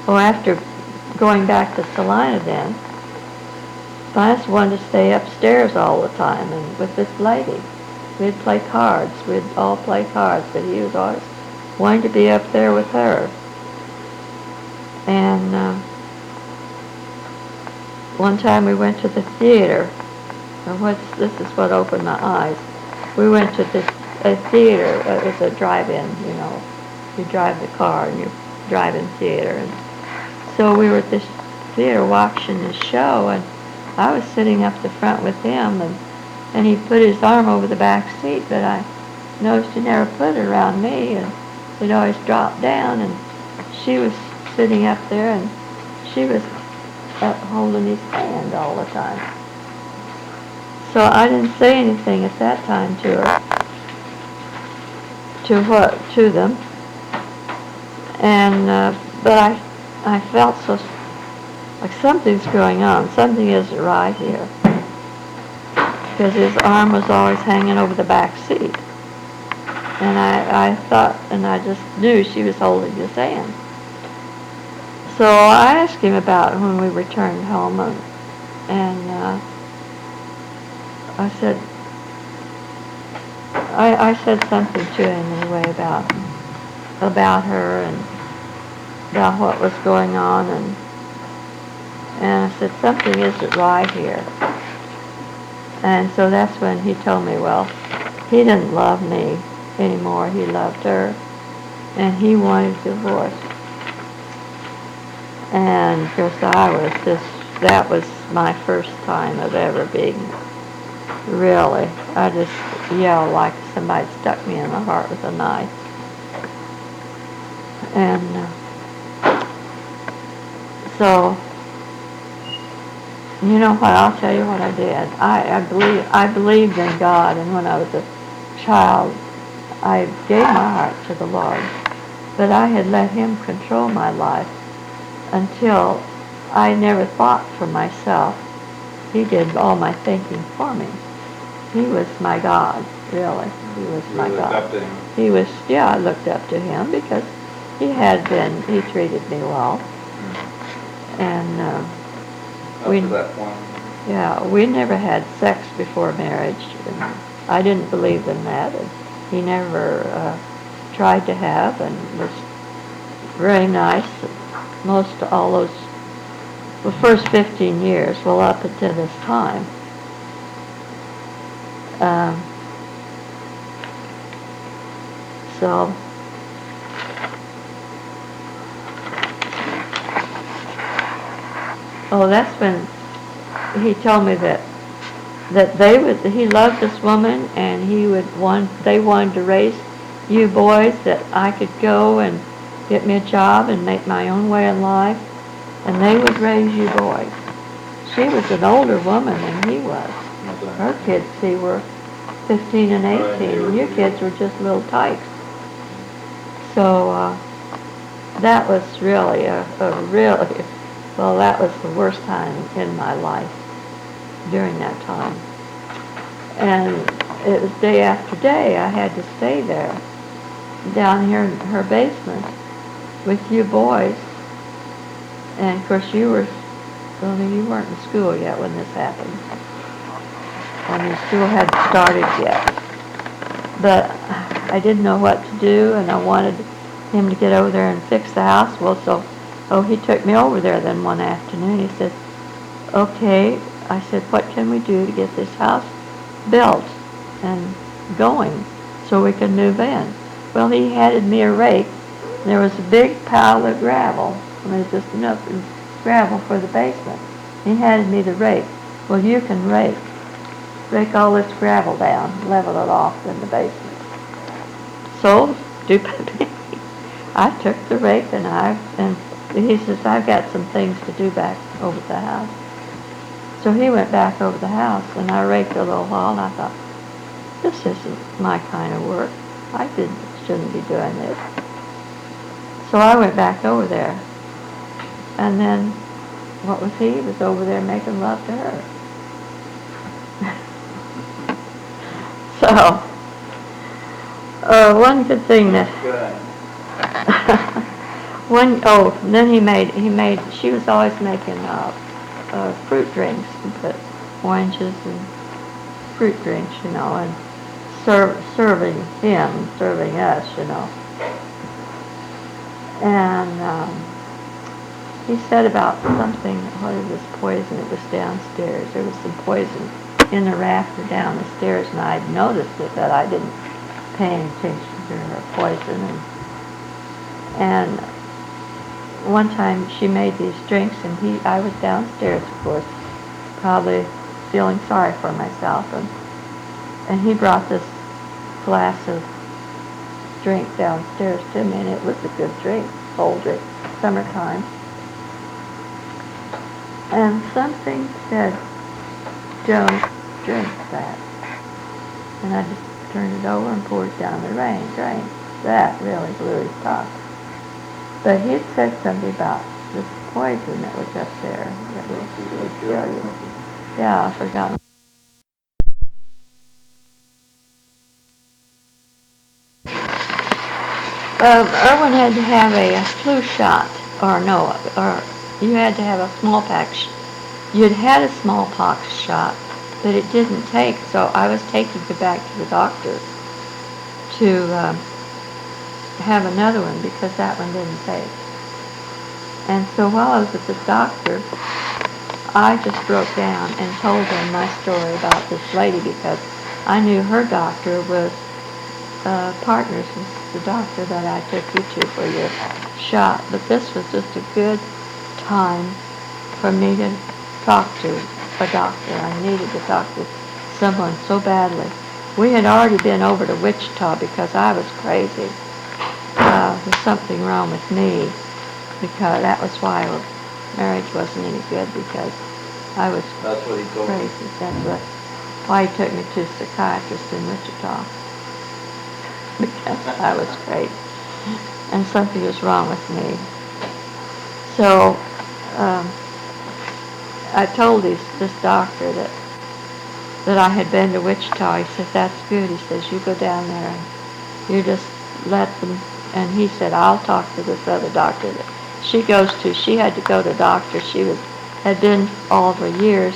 Speaker 2: After going back to Salina then, I just wanted to stay upstairs all the time and with this lady. We'd play cards. We'd all play cards, but he was always wanting to be up there with her. And one time we went to the theater. And this is what opened my eyes. We went to a theater. It was a drive-in, you know. You drive the car and you drive in theater. And so we were at this theater watching this show, and I was sitting up the front with him, and he put his arm over the back seat, but I noticed he never put it around me, and it always dropped down, and she was sitting up there, and she was holding his hand all the time. So I didn't say anything at that time to her, to them, and but I felt so like something's going on. Something isn't right here, because his arm was always hanging over the back seat, and I thought, and I just knew she was holding his hand. So I asked him about it when we returned home, and I said something to him anyway about her and about what was going on, and I said something isn't right here. And so that's when he told me, well, he didn't love me anymore. He loved her, and he wanted a divorce. And of course that was my first time of ever being, really, I just yelled like somebody stuck me in the heart with a knife. And so, you know what, I'll tell you what I did. I believed in God, and when I was a child, I gave my heart to the Lord. But I had let Him control my life until I never thought for myself. He did all my thinking for me. He was my God, really. He was my God.
Speaker 3: You looked up to him?
Speaker 2: He was, yeah, I looked up to him because he treated me well. And
Speaker 3: Up to that point.
Speaker 2: yeah, we never had sex before marriage. And I didn't believe in that. And he never tried to have, and was very nice. Most all those, the first 15 years, well, up until this time. So that's when he told me that he loved this woman, and they wanted to raise you boys, that I could go and get me a job and make my own way in life, and they would raise you boys. She was an older woman than he was. Her kids, see, were 15 and 18, and you kids were just little tykes. So that was really that was the worst time in my life during that time. And it was day after day I had to stay there, down here in her basement, with you boys. And of course you weren't in school yet when this happened. I mean, school hadn't started yet. But I didn't know what to do, and I wanted him to get over there and fix the house. Well, he took me over there then one afternoon. He said, okay. I said, what can we do to get this house built and going so we can move in? Well, he handed me a rake. There was a big pile of gravel. I mean, just enough gravel for the basement. He handed me the rake. Well, you can rake all this gravel down, level it off in the basement. So, stupid. I took the rake and he says, I've got some things to do back over the house. So he went back over the house, and I raked a little while, and I thought, this isn't my kind of work. I shouldn't be doing this. So I went back over there, and then what was he? He was over there making love to her. So, one good thing that then she was always making fruit drinks, and put oranges and fruit drinks, and serving us, And he said about something, what is this poison? It was downstairs. There was some poison in the rafter down the stairs, and I'd noticed it, but I didn't pay any attention to her poison. And one time she made these drinks, and I was downstairs, of course, probably feeling sorry for myself, and he brought this glass of drink downstairs to me, and it was a good drink, cold drink, summertime. And something said, don't drink that. And I just turned it over and poured it down the drain. That really blew his top. But he had said something about this poison that was up there that would kill you. Yeah, I forgot. Erwin had to have a flu shot, or you had to have a smallpox. You'd had a smallpox shot, but it didn't take, so I was taking it back to the doctor to have another one because that one didn't take. And so while I was at the doctor, I just broke down and told them my story about this lady because I knew her doctor was partners with the doctor that I took you to for your shot. But this was just a good time for me to talk to a doctor. I needed to talk to someone so badly. We had already been over to Wichita because I was crazy. There's something wrong with me because that was why marriage wasn't any good because I was
Speaker 3: That's what he told me.
Speaker 2: crazy. That's why he took me to a psychiatrist in Wichita. Because I was crazy. And something was wrong with me. So, I told this doctor that I had been to Wichita. He said, that's good. He says, you go down there and you just let them, and he said, I'll talk to this other doctor that she goes to. She had to go to doctor. Had been all over years.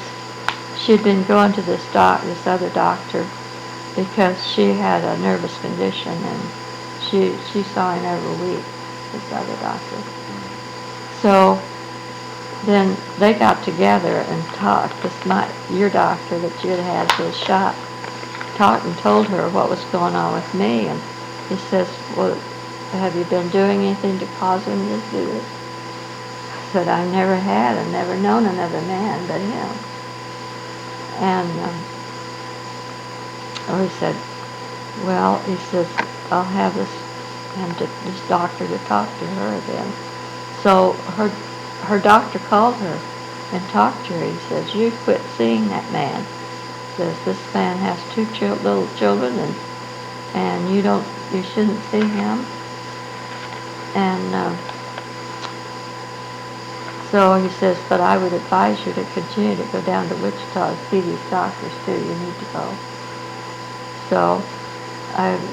Speaker 2: She'd been going to this other doctor because she had a nervous condition, and she saw him every week, this other doctor. So then they got together and talked. Your doctor that you had for the shot talked and told her what was going on with me, and he says, well, have you been doing anything to cause him to do this? I said, I never had. I've never known another man but him. And he said, well, he says, I'll have this doctor to talk to her then. So her doctor called her and talked to her. He says, you quit seeing that man. He says, this man has two little children, and you shouldn't see him. And so he says, but I would advise you to continue to go down to Wichita and see these doctors too. You need to go. So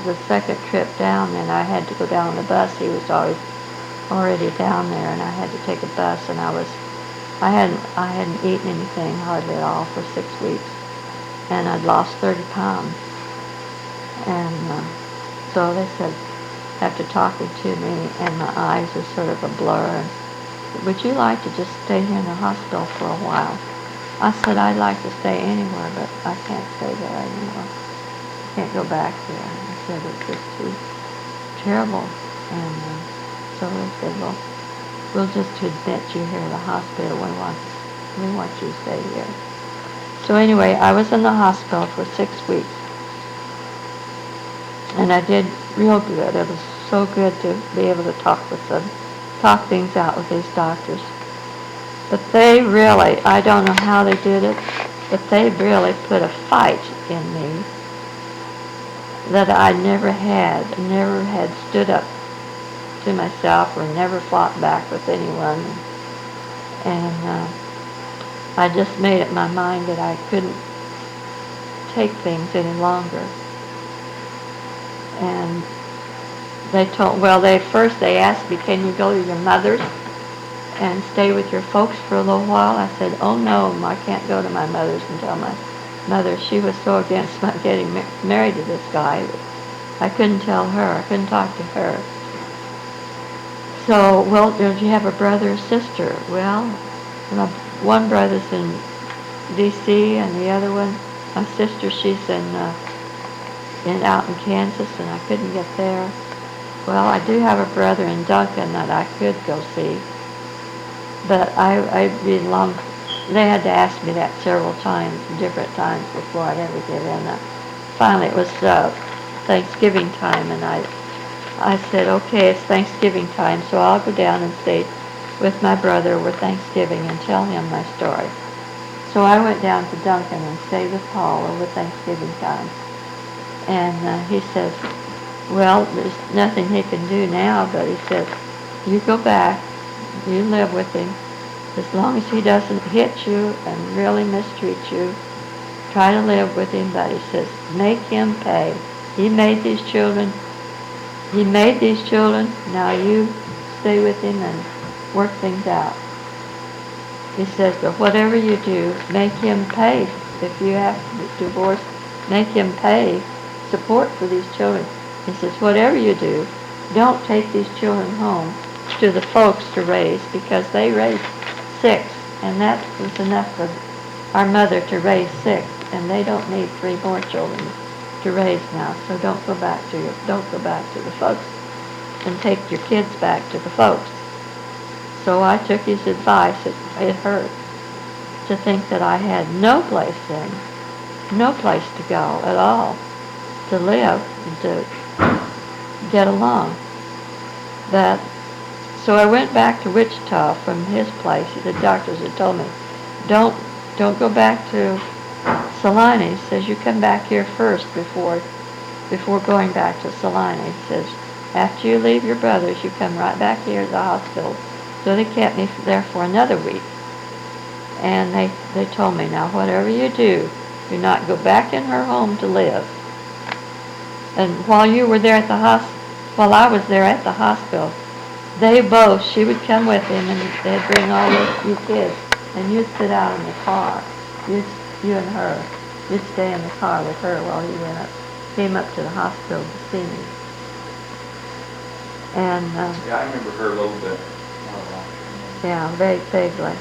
Speaker 2: the second trip down, then I had to go down on the bus. He was already down there, and I had to take a bus, and I hadn't eaten anything hardly at all for 6 weeks, and I'd lost 30 pounds. And so they said, after talking to me, and my eyes were sort of a blur, would you like to just stay here in the hospital for a while? I said, I'd like to stay anywhere, but I can't stay there anymore. I can't go back there. I said, it's just too terrible. And so they said, well, we'll just admit you here in the hospital. We want We want you to stay here. So anyway, I was in the hospital for 6 weeks. And I did real good. It was so good to be able to talk things out with these doctors. But they really, I don't know how they did it, but they really put a fight in me that I never had stood up to myself or never fought back with anyone. And I just made up my mind that I couldn't take things any longer. And they asked me, can you go to your mother's and stay with your folks for a little while? I said, oh no, I can't go to my mother's and tell my mother. She was so against my getting married to this guy that I couldn't tell her. I couldn't talk to her. So, well, don't you have a brother or sister? Well, my one brother's in D.C. and the other one, my sister, she's out in Kansas, and I couldn't get there. Well, I do have a brother in Duncan that I could go see, but they had to ask me that several times, different times before I'd ever get in. Finally, it was Thanksgiving time, and I said, okay, it's Thanksgiving time, so I'll go down and stay with my brother over Thanksgiving and tell him my story. So I went down to Duncan and stayed with Paul over Thanksgiving time. And he says, well, there's nothing he can do now, but he says, you go back, you live with him. As long as he doesn't hit you and really mistreat you, try to live with him. But he says, make him pay. He made these children. Now you stay with him and work things out. He says, but whatever you do, make him pay. If you have to divorce, make him pay support for these children. He says, whatever you do, don't take these children home to the folks to raise, because they raised 6, and that was enough for our mother to raise 6, and they don't need 3 more children to raise now. So don't go back to the folks and take your kids back to the folks. So I took his advice. It hurt to think that I had no place to go at all, to live, to get along. So I went back to Wichita from his place. The doctors had told me, don't go back to Salina. He says, you come back here first before going back to Salina. He says, after you leave your brothers, you come right back here to the hospital. So they kept me there for another week. And they told me, now whatever you do not go back in her home to live. And while I was there at the hospital, she would come with him, and they'd bring all you kids, and you'd sit out in the car, you and her, you'd stay in the car with her while he came up to the hospital to see me. And
Speaker 3: yeah, I remember her a little bit.
Speaker 2: Yeah, vaguely.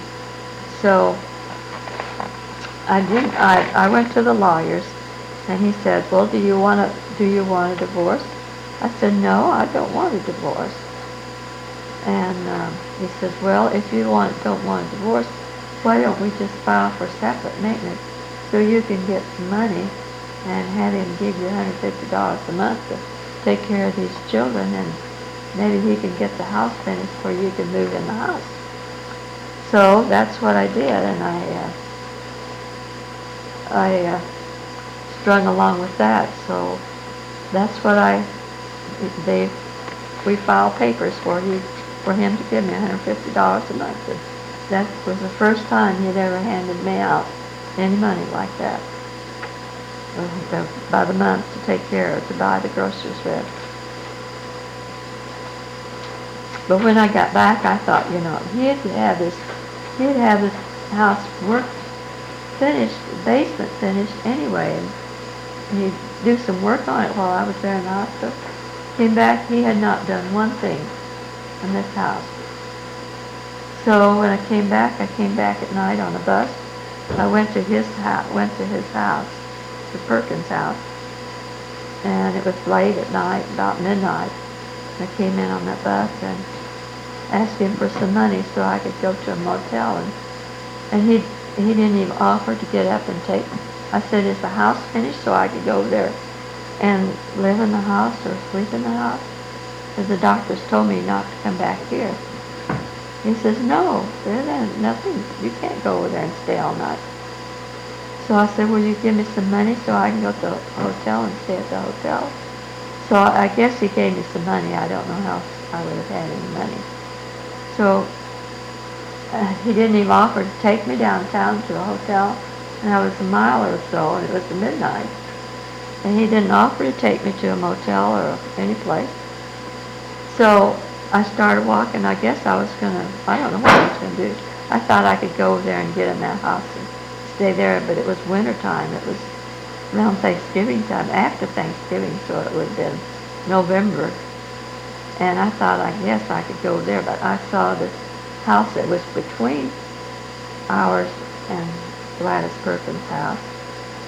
Speaker 2: So I went to the lawyers, and he said, well, do you want a divorce? I said, no, I don't want a divorce. And he says, well, if you don't want a divorce, why don't we just file for separate maintenance so you can get some money and have him give you $150 a month to take care of these children, and maybe he can get the house finished before you can move in the house. So that's what I did, and I strung along with that. So that's what we filed papers for him to give me $150 a month. And that was the first time he'd ever handed me out any money like that by the month to buy the groceries with. But when I got back, I thought, he'd have this house finished, the basement finished anyway, and he'd do some work on it while I was there in the hospital. Came back, he had not done one thing in this house. So when I came back at night on a bus. I went to his house, the Perkins house, and it was late at night, about midnight. I came in on that bus and asked him for some money so I could go to a motel And he didn't even offer to get up and take. I said, is the house finished so I could go over there and live in the house or sleep in the house? Because the doctors told me not to come back here. He says, no, there's nothing. You can't go over there and stay all night. So I said, will you give me some money so I can go to the hotel and stay at the hotel? So I guess he gave me some money. I don't know how I would have had any money. So he didn't even offer to take me downtown to a hotel. And I was a mile or so, and it was midnight. And he didn't offer to take me to a motel or any place. So I started walking. I guess I was I don't know what I was going to do. I thought I could go over there and get in that house and stay there, but it was winter time. It was around Thanksgiving time, after Thanksgiving, so it would have been November. And I thought, I guess I could go there, but I saw this house that was between ours and Gladys Perkins' house.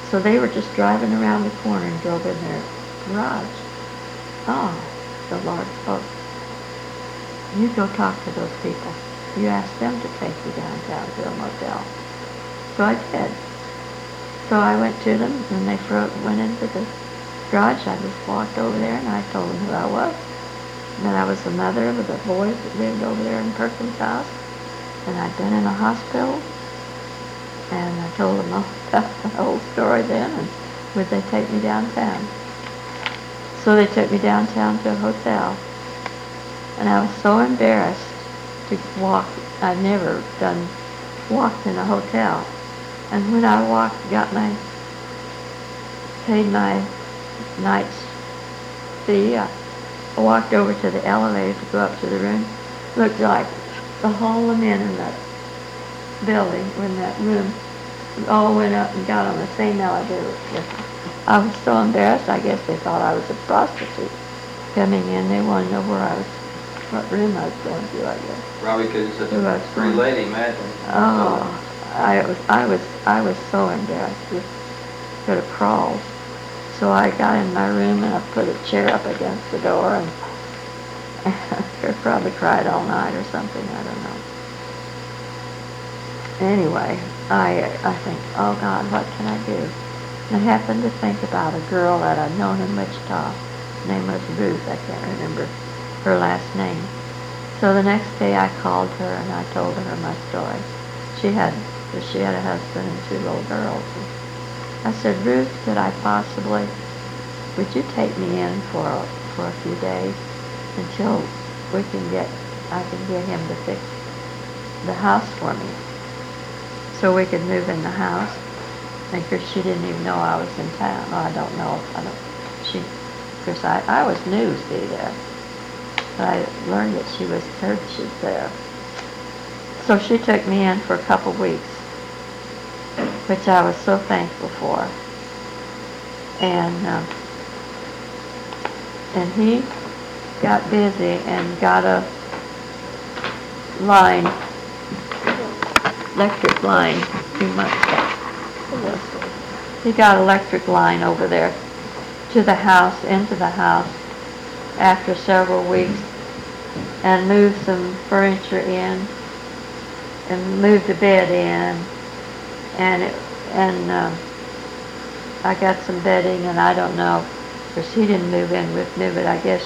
Speaker 2: So they were just driving around the corner and drove in their garage. Oh, the Lord spoke. You go talk to those people. You ask them to take you downtown to a motel. So I did. So I went to them, and they went into the garage. I just walked over there, and I told them who I was. And that I was the mother of the boys that lived over there in Perkins' house. And I'd been in a hospital. And I told them all the whole story then, and would they take me downtown. So they took me downtown to a hotel. And I was so embarrassed to walk. I'd never walked in a hotel. And when I paid my night's fee, I walked over to the elevator to go up to the room. Looked like the whole of men in that building, in that room, all went up and got on the same elevator. I was so embarrassed. I guess they thought I was a prostitute coming in. They wanted to know what room I was going to, I guess.
Speaker 3: Probably because you're such a pretty lady, imagine.
Speaker 2: Oh, I was so embarrassed. Just could have crawled. So I got in my room and I put a chair up against the door and I probably cried all night or something. I don't know. Anyway, I think, oh God, what can I do? And I happened to think about a girl that I'd known in Wichita. Her name was Ruth. I can't remember her last name. So the next day I called her and I told her my story. She had a husband and 2 little girls. And I said, Ruth, would you take me in for a few days until I can get him to fix the house for me so we could move in the house? And of course she didn't even know I was in town. Well, I don't know. Of course I was new, see, there. But I learned that heard she's there. So she took me in for a couple weeks, which I was so thankful for. And he got busy and got a electric line, 2 months ago. He got electric line over there into the house after several weeks, and moved some furniture in and moved the bed in, and I got some bedding, and I don't know, because he didn't move in with me, but I guess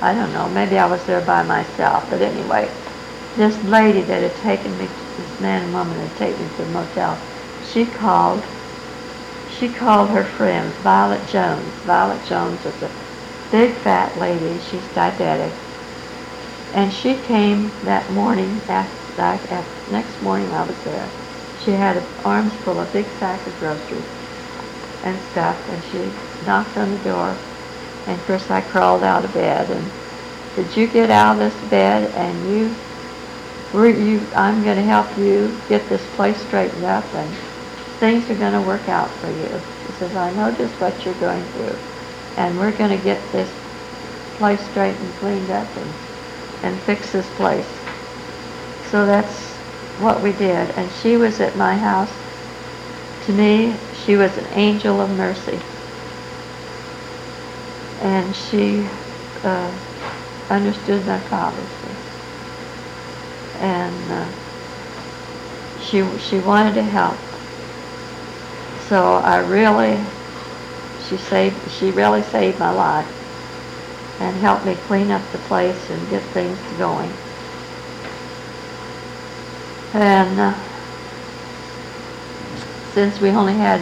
Speaker 2: I don't know, maybe I was there by myself. But anyway, this lady that had taken me, this man and woman had taken me to the motel, she called her friend, Violet Jones. Violet Jones was a big fat lady. She's diabetic. And she came that morning, next morning I was there. She had arms full of big sack of groceries and stuff, and she knocked on the door, and of course I crawled out of bed, and did you get out of this bed, and I'm going to help you get this place straightened up, and things are going to work out for you. She says, I know just what you're going through, and we're going to get this place straightened, cleaned up, and fix this place. So that's what we did, and she was at my house. To me, she was an angel of mercy, and she understood my problems, and she wanted to help. So she really saved my life and helped me clean up the place and get things going. And since we had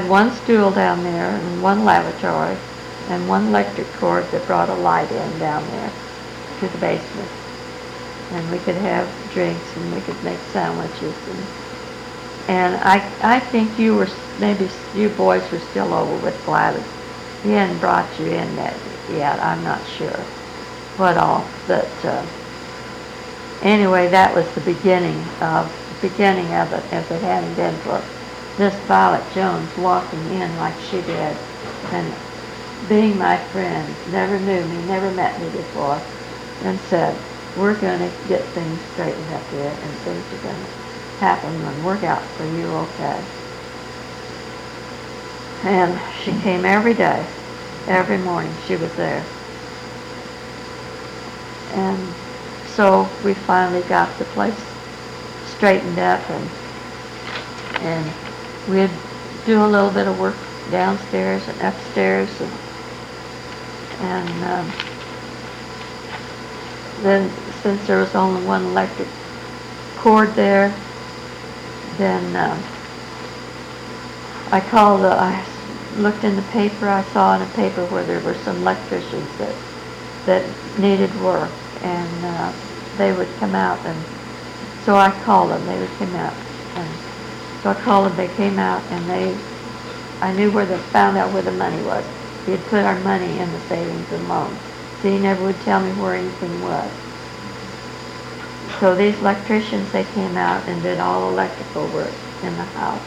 Speaker 2: one stool down there and one lavatory and one electric cord that brought a light in down there to the basement. And we could have drinks and we could make sandwiches. And I think maybe you boys were still over with Gladys. He hadn't brought you in yet, I'm not sure what all. But anyway, that was the beginning of it, if it hadn't been for Miss Violet Jones walking in like she did and being my friend, never knew me, never met me before, and said, we're going to get things straightened up here and things are going to happen and work out for you okay. And she came every day, every morning she was there. And so we finally got the place straightened up, and we'd do a little bit of work downstairs and upstairs, and then since there was only one electric cord there, then I looked in the paper. I saw in the paper where there were some electricians that needed work, and they would come out, and so I called them. They would come out, and so I called them. They came out, and I knew found out where the money was. He had put our money in the savings and loans. So he never would tell me where anything was. So these electricians, they came out and did all electrical work in the house.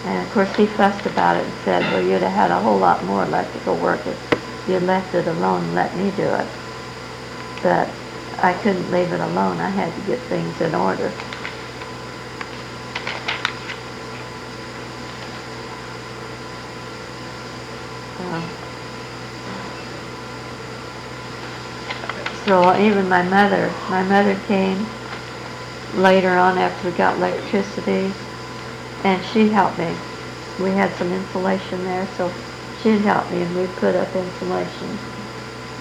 Speaker 2: And of course he fussed about it and said, well, you'd have had a whole lot more electrical work if you'd left it alone and let me do it. But I couldn't leave it alone. I had to get things in order. So even my mother came later on after we got electricity, and she helped me. We had some insulation there, so she'd help me, and we put up insulation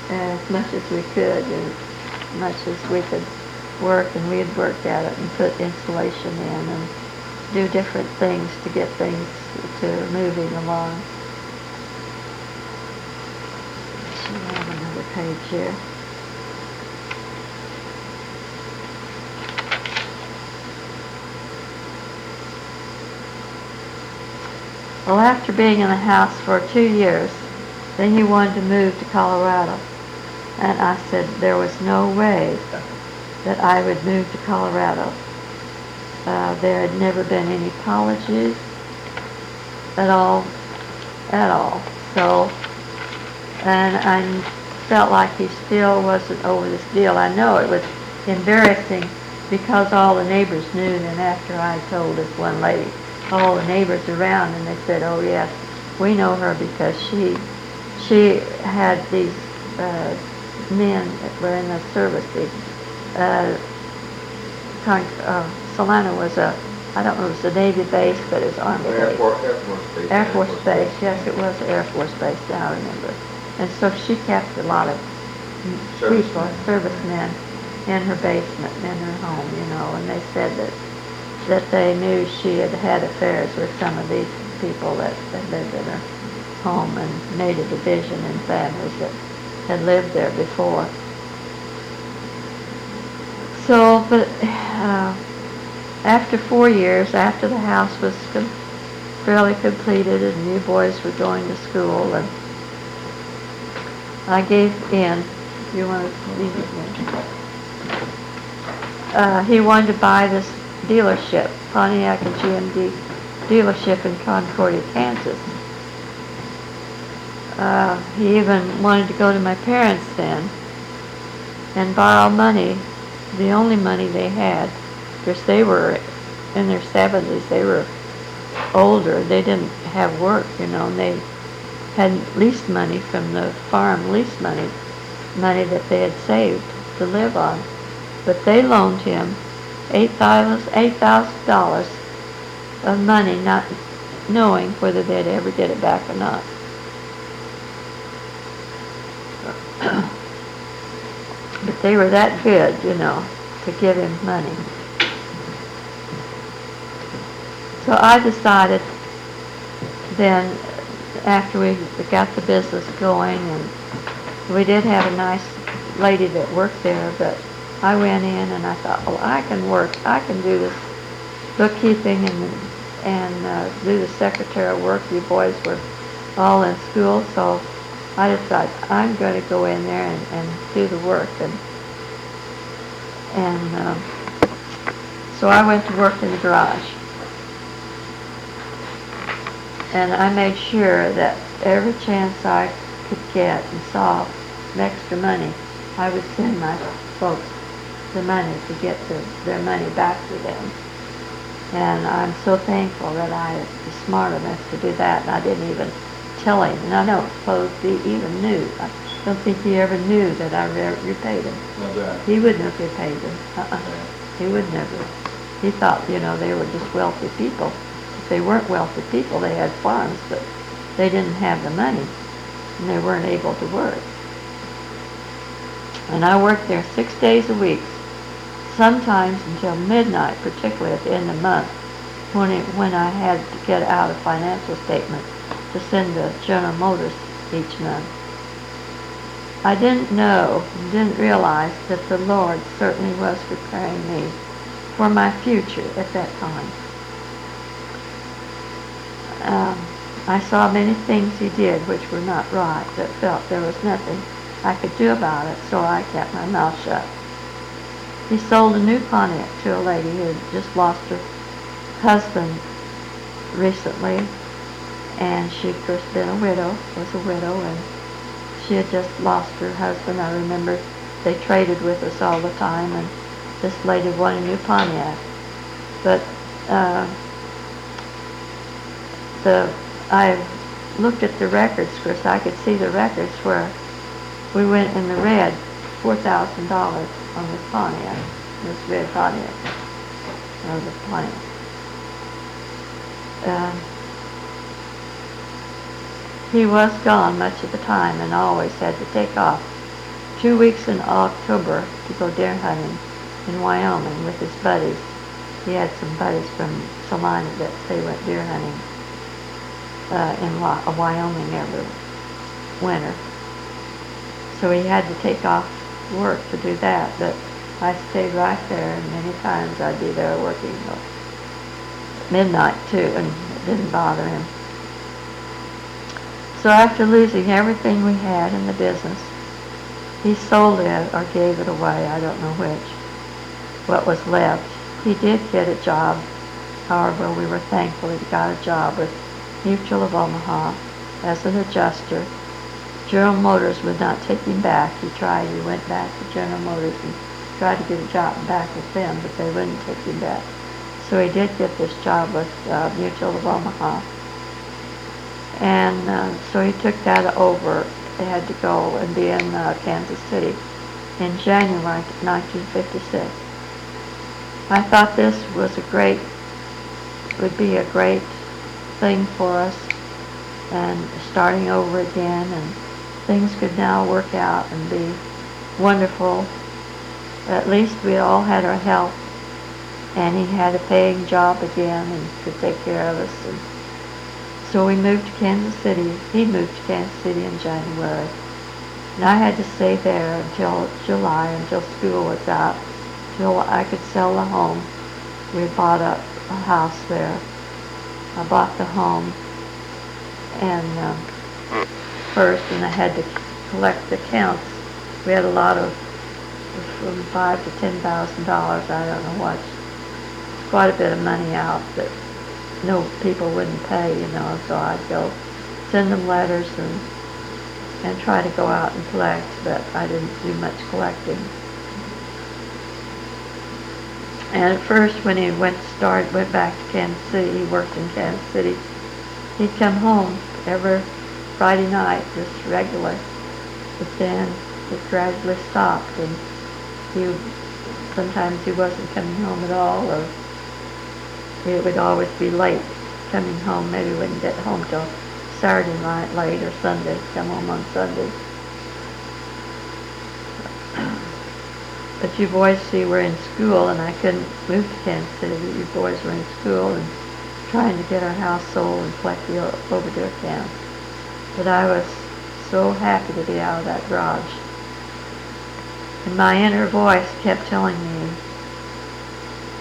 Speaker 2: as much as we could, and as much as we could work, and we'd work at it and put insulation in and do different things to get things to moving along. Should have another page here. Well, after being in the house for 2 years, then he wanted to move to Colorado. And I said there was no way that I would move to Colorado. There had never been any colleges at all. So, and I felt like he still wasn't over this deal. I know it was embarrassing because all the neighbors knew, and after I told this one lady, all the neighbors around, and they said, oh yes, we know her because she had these men that were in the service. Solana was I don't know if it was a Navy base, but it was Army base.
Speaker 3: Air Force Base.
Speaker 2: Air Force Base, yes, it was Air Force Base, now I remember. And so she kept a lot of people, servicemen, in her basement, in her home, and they said that they knew she had had affairs with some of these people that lived in her home, and made a division in families that had lived there before. So, but after 4 years, after the house was fairly completed and you boys were going to school, and I gave in. You want to leave it? He wanted to buy this dealership, Pontiac and GMD dealership in Concordia, Kansas. He even wanted to go to my parents then and borrow money, the only money they had, because they were in their 70s, they were older, they didn't have work, and they had lease money from the farm, lease money that they had saved to live on. But they loaned him $8,000 of money, not knowing whether they'd ever get it back or not. But they were that good, to give him money. So I decided then, after we got the business going, and we did have a nice lady that worked there, but I went in and I thought, well, I can do this bookkeeping and do the secretarial work. You boys were all in school, so I decided I'm going to go in there and do the work. And so I went to work in the garage. And I made sure that every chance I could get and saw extra money, I would send my folks the money to get their money back to them. And I'm so thankful that I was smart enough to do that, and I didn't even tell him. And I don't suppose he even knew. I don't think he ever knew that I repaid him. He wouldn't have repaid them. He would never. He thought, they were just wealthy people. If they weren't wealthy people, they had farms, but they didn't have the money, and they weren't able to work. And I worked there 6 days a week, sometimes until midnight, particularly at the end of the month, when I had to get out a financial statement to send to General Motors each month. I didn't realize that the Lord certainly was preparing me for my future at that time. I saw many things he did which were not right, that felt there was nothing I could do about it, so I kept my mouth shut. He sold a new Pontiac to a lady who had just lost her husband recently, and she had first been was a widow, and she had just lost her husband. I remember they traded with us all the time, and this lady wanted a new Pontiac. But I looked at the records, because I could see the records where we went in the red, $4,000 on this Pontiac, this red Pontiac, or the Pontiac. He was gone much of the time and always had to take off 2 weeks in October to go deer hunting in Wyoming with his buddies. He had some buddies from Salina that they went deer hunting in Wyoming every winter. So he had to take off work to do that, but I stayed right there, and many times I'd be there working till midnight too, and it didn't bother him. So after losing everything we had in the business, he sold it or gave it away, I don't know which, what was left. He did get a job, however, we were thankful he got a job with Mutual of Omaha as an adjuster. General Motors would not take him back. He went back to General Motors and tried to get a job back with them, but they wouldn't take him back. So he did get this job with Mutual of Omaha. And so he took that over. They had to go and be in Kansas City in January 1956. I thought this would be a great thing for us, and starting over again, and things could now work out and be wonderful. At least we all had our health, and he had a paying job again and could take care of us. And so we moved to Kansas City. He moved to Kansas City in January, and I had to stay there until July, until school was out, till I could sell the home. We bought a house there. I bought the home, and first, and I had to collect the counts. We had a lot of, from $5,000 to $10,000, I don't know what, quite a bit of money out that no people wouldn't pay, so I'd go send them letters and try to go out and collect, but I didn't do much collecting. And at first, when he went back to Kansas City, he worked in Kansas City, he'd come home every Friday night, just regular, but then it gradually stopped, and he sometimes he wasn't coming home at all, or it would always be late coming home. Maybe we wouldn't get home till Saturday night late or Sunday, come home on Sunday. But you boys, see, were in school, and I couldn't move to Kansas City. You boys were in school and trying to get our house sold and collect the overdue account. But I was so happy to be out of that garage. And my inner voice kept telling me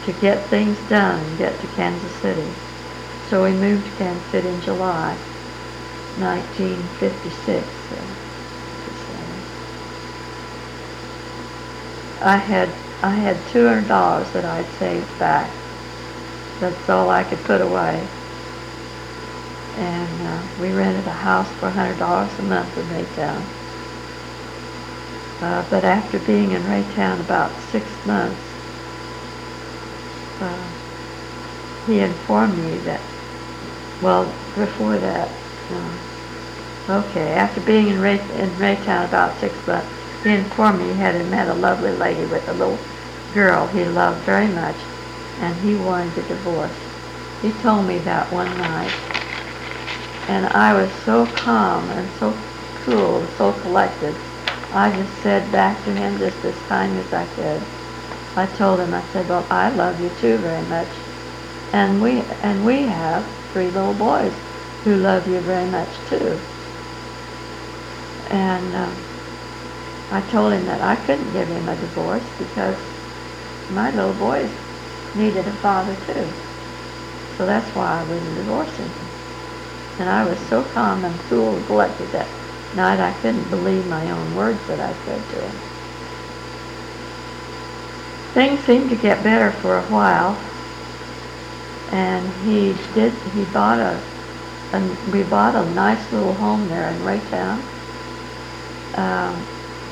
Speaker 2: to get things done and get to Kansas City. So we moved to Kansas City in July 1956. I had $200 that I'd saved back. That's all I could put away. And we rented a house for $100 a month in Raytown. But after being in Raytown about 6 months, he informed me that, well, before that, after being in Raytown about 6 months, he informed me he had met a lovely lady with a little girl he loved very much, and he wanted a divorce. He told me that one night, and I was so calm and so cool and so collected. I just said back to him just as kind as I could. I told him, I said, well, I love you too very much, and we have 3 little boys who love you very much too. And I told him that I couldn't give him a divorce because my little boys needed a father too. So that's why I wouldn't divorce him. And I was so calm and cool and collected that night I couldn't believe my own words that I said to him. Things seemed to get better for a while, and we bought a nice little home there in Raytown.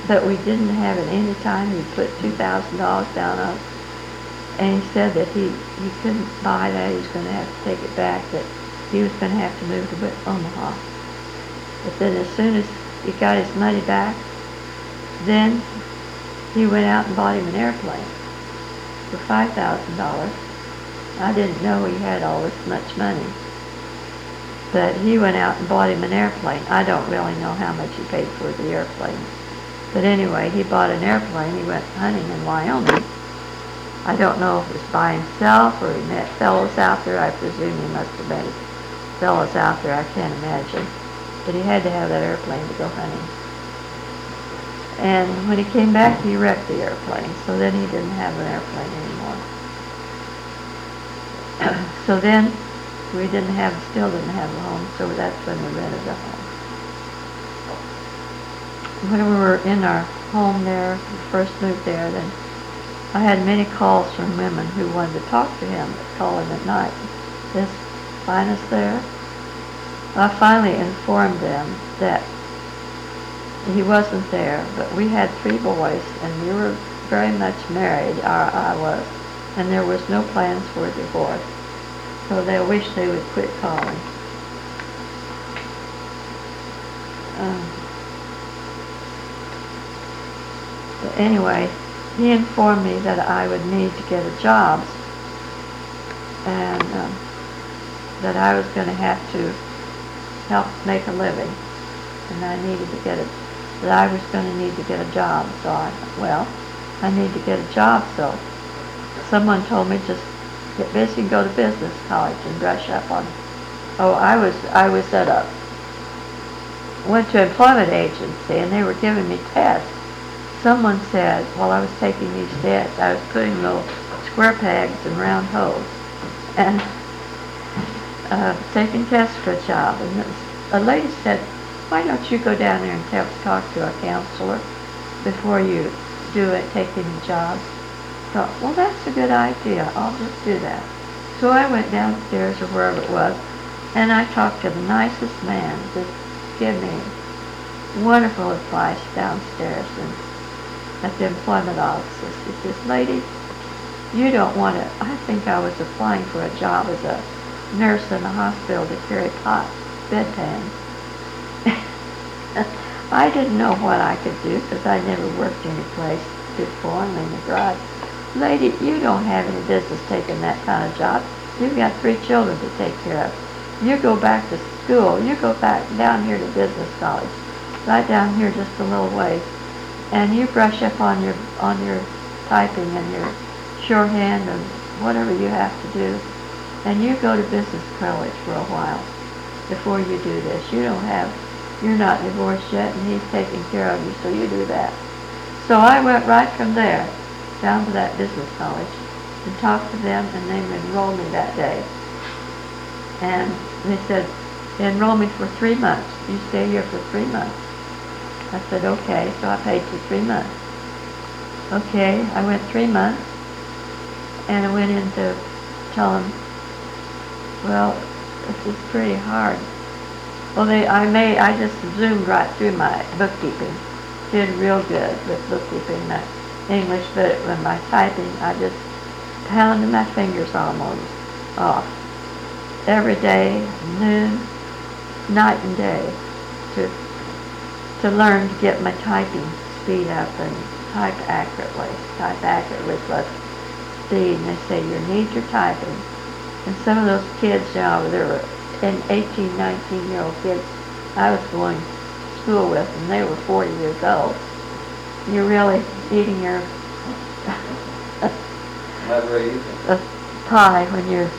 Speaker 2: But we didn't have it any time. He put $2,000 down on it. And he said that he couldn't buy that. He was going to have to take it back, that he was going to have to move to Omaha. But then as soon as he got his money back, then he went out and bought him an airplane for $5,000. I didn't know he had all this much money. But he went out and bought him an airplane. I don't really know how much he paid for the airplane. But anyway, he bought an airplane. He went hunting in Wyoming. I don't know if it was by himself or he met fellows out there. I presume he must have met fellows out there. I can't imagine. But he had to have that airplane to go hunting. And when he came back, he wrecked the airplane. So then he didn't have an airplane anymore. So then we still didn't have a home. So that's when we rented a home. When we were in our home there, we first moved there, then I had many calls from women who wanted to talk to him, call him at night. Is Linus there? I finally informed them that he wasn't there, but we had 3 boys, and we were very much married, I was, and there was no plans for a divorce. So they wished they would quit calling. But anyway, he informed me that I would need to get a job, and that I was going to have to help make a living, and I was going to need to get a job. So I need to get a job. So someone told me just get busy and go to business college and brush up on. I was went to employment agency, and they were giving me tests. Someone said, while I was taking these tests, I was putting little square pegs in round holes and taking tests for a job. And a lady said, why don't you go down there and talk to a counselor before you take any jobs? I thought, well, that's a good idea. I'll just do that. So I went downstairs or wherever it was, and I talked to the nicest man to give me wonderful advice downstairs and at the employment offices. He says, lady, you don't want to, I think I was applying for a job as a nurse in a hospital to carry bedpans. I didn't know what I could do because I never worked any place before in the garage. lady, you don't have any business taking that kind of job. You've got 3 children to take care of. You go back to school. You go back down here to business college, right down here just a little ways, and you brush up on your typing and your shorthand and whatever you have to do, and you go to business college for a while before you do this. You're not divorced yet, and he's taking care of you, so you do that. So I went right from there down to that business college and talked to them, and they enrolled me that day. And they said, enroll me for 3 months. You stay here for 3 months. I said, okay, so I paid for 3 months. Okay, I went 3 months, and I went in to tell them, well, this is pretty hard. Well, I just zoomed right through my bookkeeping. Did real good with bookkeeping, my English, but with my typing, I just pounded my fingers almost off. Every day, noon, night and day, to learn to get my typing speed up and type accurately plus speed. And they say, you need your typing. And some of those kids, there were 18, 19-year-old kids I was going to school with, and they were 40 years old. You're really eating your pie when you're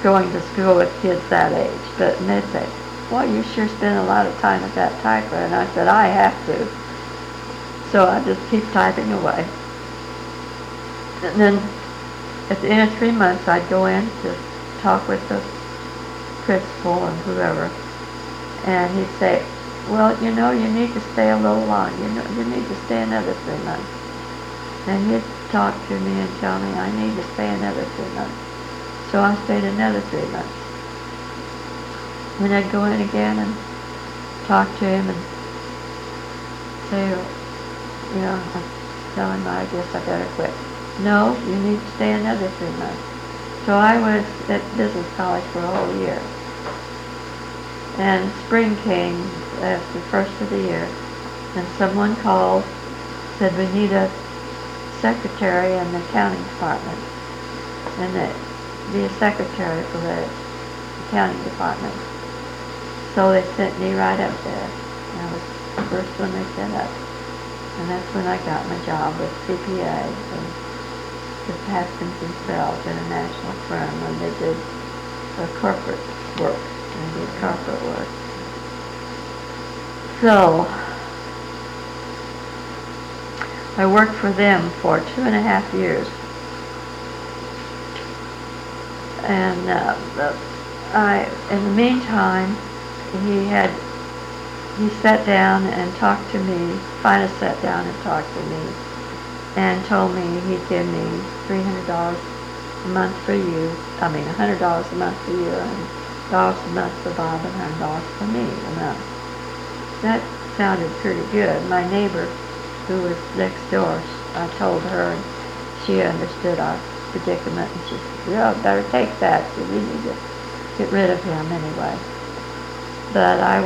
Speaker 2: going to school with kids that age. But they say, well, you sure spend a lot of time at that typewriter. And I said, I have to. So I just keep typing away. And then at the end of 3 months, I'd go in to talk with the principal and whoever. And he'd say, well, you need to stay a little longer. You need to stay another 3 months. And he'd talk to me and tell me I need to stay another 3 months. So I stayed another 3 months. Then I'd go in again and talk to him and say, I'd tell him I guess I better quit. No, you need to stay another 3 months. So I was at business college for a whole year. And spring came after the first of the year, and someone called, said we need a secretary in the accounting department, and be a secretary for the accounting department. So they sent me right up there. And I was the first one they sent up. And that's when I got my job with CPA and with Haskins themselves, international firm, when they did corporate work. And I did corporate work. So I worked for them for 2.5 years. And in the meantime, he sat down and talked to me, finally sat down and talked to me, and told me he'd give me $300 a month for you, $100 a month for you, and $100 a month for Bob, and $100 for me a month. That sounded pretty good. My neighbor, who was next door, I told her, and she understood our predicament, and she said, yeah, better take that, so we need to get rid of him anyway. But I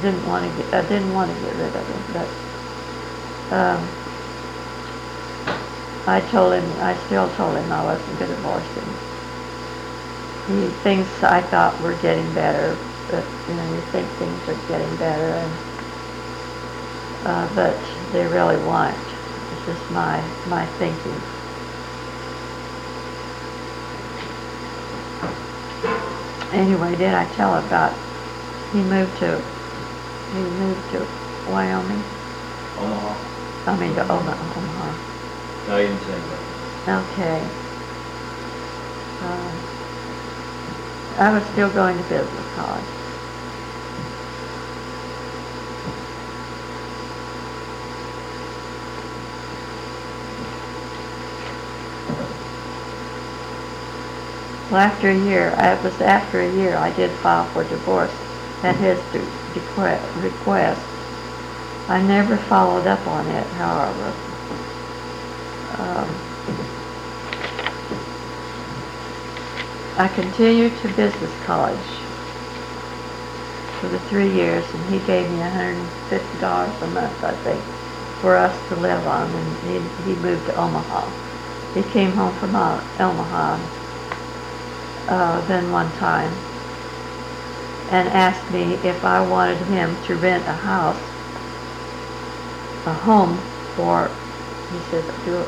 Speaker 2: didn't want to get rid of him, but I still told him I wasn't going to divorce him. Things I thought were getting better, but you think things are getting better, and but they really weren't. It's just my thinking. Anyway, did I tell about he moved to Wyoming?
Speaker 3: Omaha.
Speaker 2: To Omaha.
Speaker 3: No, you didn't say that.
Speaker 2: Okay. I was still going to business college. Well, after a year I did file for divorce at his request. I never followed up on it, however. I continued to business college for the 3 years, and he gave me $150 a month, I think. for us to live on, and he moved to Omaha. He came home from Omaha then one time and asked me if I wanted him to rent a home for, he said, do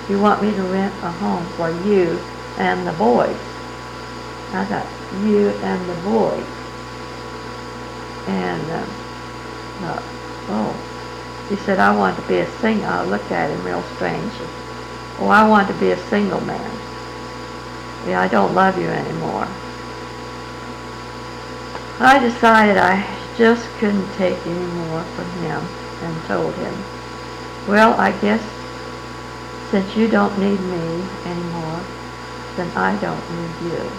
Speaker 2: you want me to rent a home for you and the boys? I thought, you and the boys. And oh, he said, I want to be a single. I looked at him real strange. Oh, I want to be a single man. Yeah, I don't love you anymore. I decided I just couldn't take any more from him and told him, well, I guess since you don't need me anymore, then I don't need you.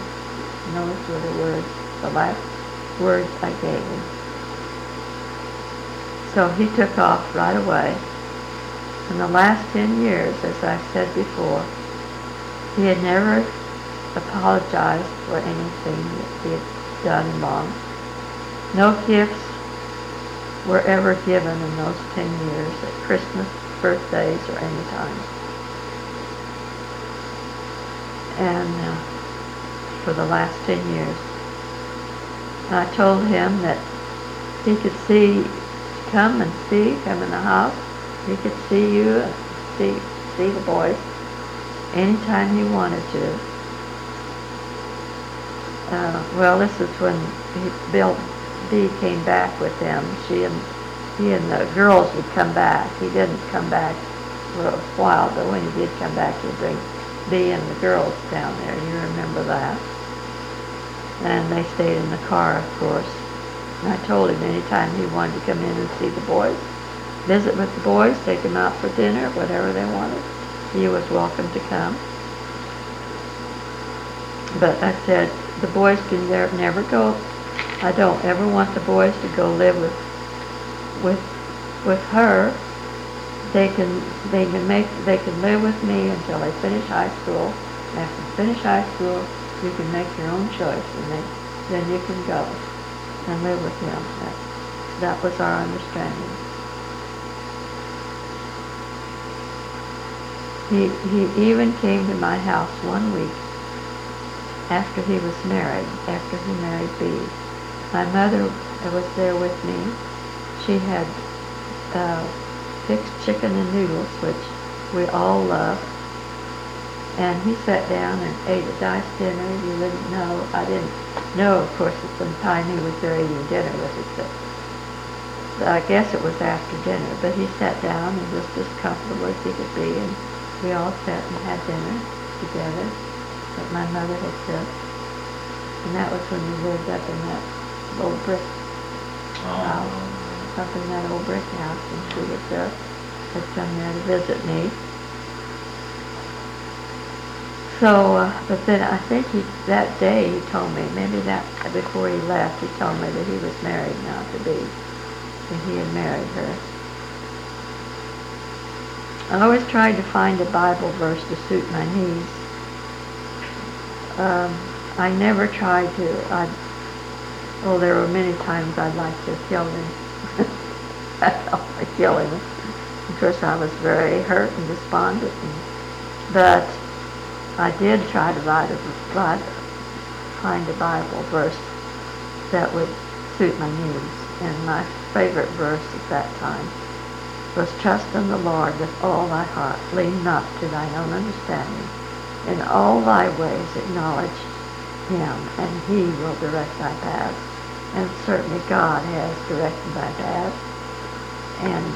Speaker 2: And those were the last words I gave him. So he took off right away. In the last 10 years, as I've said before, he had never apologized for anything that he had done wrong. No gifts were ever given in those 10 years at Christmas, birthdays, or any time. And for the last 10 years. And I told him that he could come in the house. He could see you and see the boys anytime he wanted to. Well, this is when Bill B came back with them. He and the girls would come back. He didn't come back for a while, but when he did come back, he'd bring B and the girls down there. You remember that? And they stayed in the car, of course. And I told him anytime he wanted to come in and see the boys, visit with the boys, take them out for dinner, whatever they wanted, he was welcome to come. But I said, the boys can never go. I don't ever want the boys to go live with her. They can live with me until they finish high school. After they finish high school, you can make your own choice, and then you can go and live with him. That was our understanding. He even came to my house one week after he was married, after he married B. My mother was there with me. She had fixed chicken and noodles, which we all loved. And he sat down and ate a nice dinner. You wouldn't know. I didn't know, of course, at the time he was there eating dinner with us. But I guess it was after dinner. But he sat down and was as comfortable as he could be. And we all sat and had dinner together that my mother had cooked. And that was when we lived up in that old brick house, up in that old brick house. And she was there, had come there to visit me. So, but then I think that day he told me, maybe that before he left, he told me that he was married now to B, and he had married her. I always tried to find a Bible verse to suit my needs. I never tried to. There were many times I'd like to kill him. I'd kill him. Of course, I was very hurt and despondent, but I did try to find a Bible verse that would suit my needs. And my favorite verse at that time was, trust in the Lord with all thy heart, lean not to thine own understanding. In all thy ways acknowledge him, and he will direct thy paths. And certainly God has directed my path. And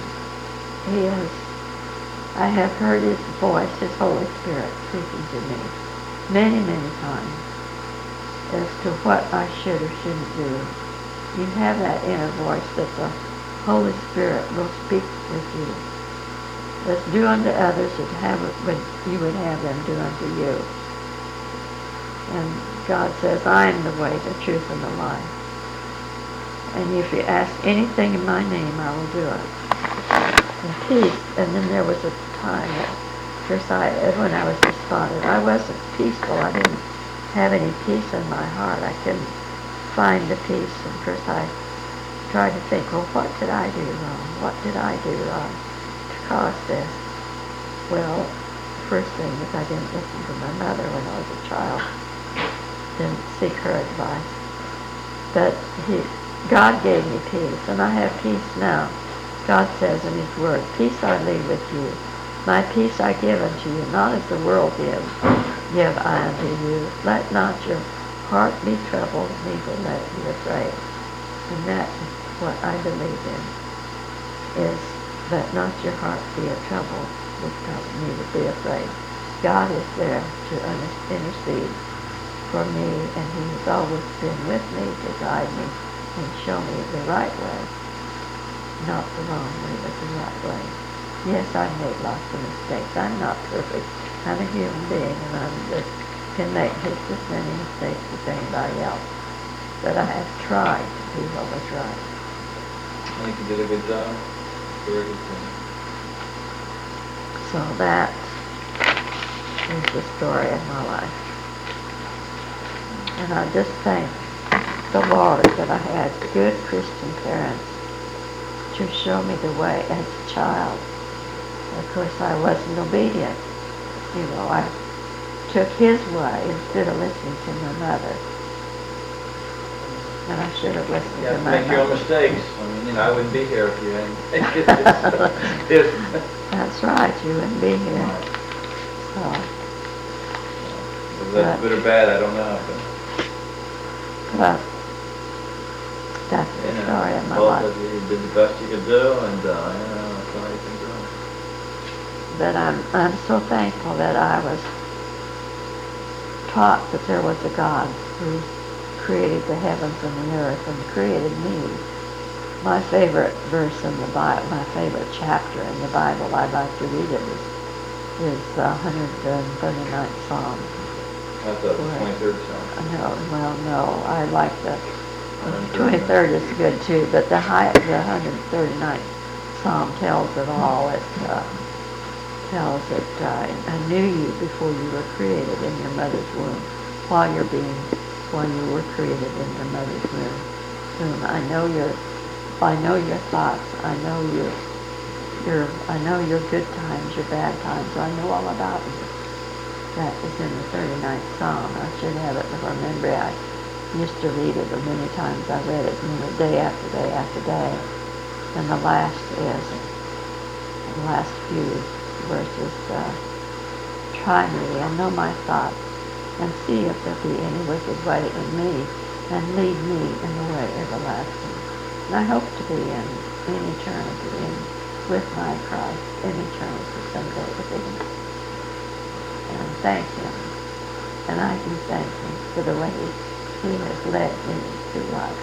Speaker 2: I have heard his voice, his Holy Spirit, speaking to me many, many times as to what I should or shouldn't do. You have that inner voice that the Holy Spirit will speak with you. Let's do unto others what you would have them do unto you. And God says, I am the way, the truth, and the life. And if you ask anything in my name, I will do it. And peace. And then there was a time when I was despondent. I wasn't peaceful. I didn't have any peace in my heart. I couldn't find the peace. And first I tried to think, well, what did I do wrong? What did I do wrong? caused this? Well, first thing is I didn't listen to my mother when I was a child. Didn't seek her advice. But God gave me peace, and I have peace now. God says in His Word, peace I leave with you. My peace I give unto you, not as the world gives, give I unto you. Let not your heart be troubled, neither let it be afraid. And that is what I believe in, is let not your heart be troubled, neither be afraid. God is there to intercede for me, and He has always been with me to guide me and show me the right way, not the wrong way, but the right way. Yes, I made lots of mistakes. I'm not perfect. I'm a human being, and can make just as many mistakes as anybody else. But I have tried to do what was right.
Speaker 3: I think you did a good job. Very good thing.
Speaker 2: So that is the story of my life. And I just thank the Lord that I had good Christian parents to show me the way as a child. Of course, I wasn't obedient. You know, I took His way instead of listening to my mother. And I should have listened to my mother.
Speaker 3: Make your own mistakes. I mean, I wouldn't be here if you hadn't.
Speaker 2: That's right, you wouldn't be here. So,
Speaker 3: Whether that's good or bad, I don't know.
Speaker 2: But that's the story of my life.
Speaker 3: Both of you did the best you could do, and that's all you can do.
Speaker 2: But I'm so thankful that I was taught that there was a God who created the heavens and the earth and created me. My favorite verse in the Bible, my favorite chapter in the Bible, I'd like to read it, is the 139th Psalm.
Speaker 3: That's the 23rd Psalm.
Speaker 2: No, I like the 23rd is good too, but the 139th Psalm tells it all. It tells that I knew you before you were created in your mother's womb, while you were created in your mother's womb. I know your thoughts. I know your good times, your bad times. I know all about you. That is in the 39th Psalm. I should have it before memory. I used to read it, but many times I read it day after day after day. And the last few verses, try me and know my thoughts, and see if there be any wicked way in me, and lead me in the way everlasting. And I hope to be in eternity with my Christ in eternity someday with Him. And thank Him. And I do thank Him for the way He has led me through life.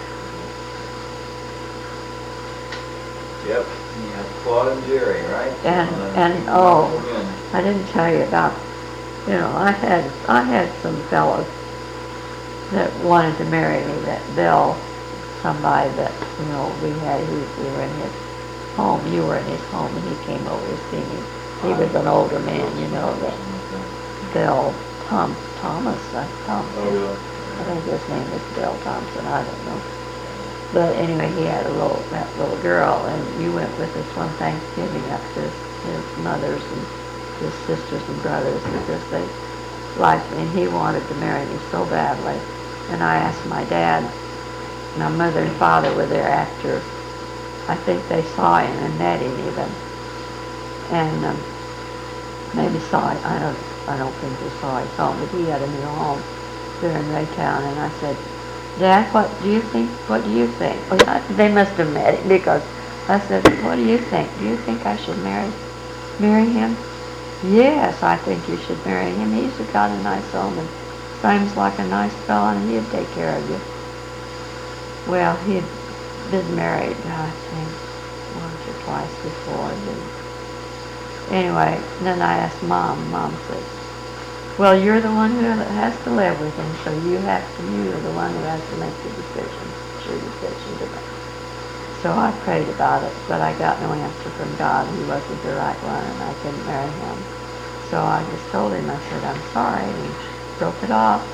Speaker 3: Yep. You have Claude and Jerry, right?
Speaker 2: I didn't tell you about, I had some fellows that wanted to marry me, that Bill, somebody that, we were in his home, you were in his home, and he came over to see me. He was an older man, that Bill Thomas, Thompson.
Speaker 3: Oh, really?
Speaker 2: I think his name was Bill Thompson, I don't know. But anyway, he had that little girl, and you went with us one Thanksgiving up to his mother's and his sisters and brothers, because they liked me, and he wanted to marry me so badly. And I asked my dad, my mother and father were there after, I think they saw him and met him even. And maybe saw him, I don't think they saw him, but he had a new home there in Raytown, and I said, Dad, what do you think? Well, they must have met him, because I said, what do you think? Do you think I should marry him? Yes, I think you should marry him. He's got a nice home and seems like a nice fellow, and he'd take care of you. Well, he'd been married, I think, once or twice before. Anyway, then I asked Mom. Mom said, well, you're the one who has to live with him, so you're the one who has to make the decision. It's your decision to make. So I prayed about it, but I got no answer from God. He wasn't the right one, and I couldn't marry him. So I just told him, I said, I'm sorry, and he broke it off.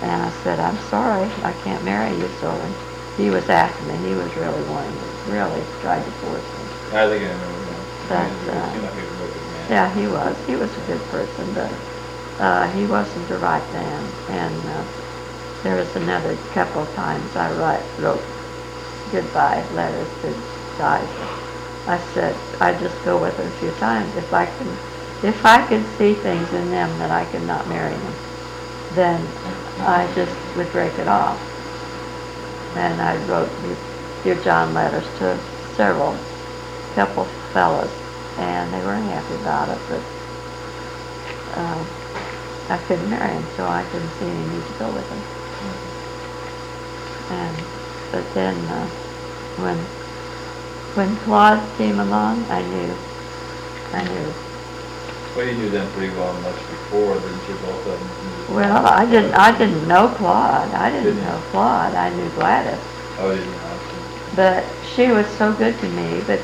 Speaker 2: And I said, I'm sorry, I can't marry you. So he was after me. He was really wanting to, really tried to force me.
Speaker 3: I think I remember that.
Speaker 2: But,
Speaker 4: He seemed like he was a real good man.
Speaker 2: yeah, he was. He was a good person, but he wasn't the right man. And there was another couple of times I wrote goodbye letters to guys. I said I'd just go with them a few times. If I could see things in them that I could not marry them, then I just would break it off. And I wrote Dear John letters to several couple fellas, and they weren't happy about it, but I couldn't marry him, so I couldn't see any need to go with him. But then when Claude came along, I knew.
Speaker 4: Well, you knew them pretty well much before, didn't you, both of them?
Speaker 2: Well, I didn't know Claude. I didn't
Speaker 4: Didn't you?
Speaker 2: know Claude. I knew Gladys.
Speaker 4: Oh, you know.
Speaker 2: But she was so good to me, but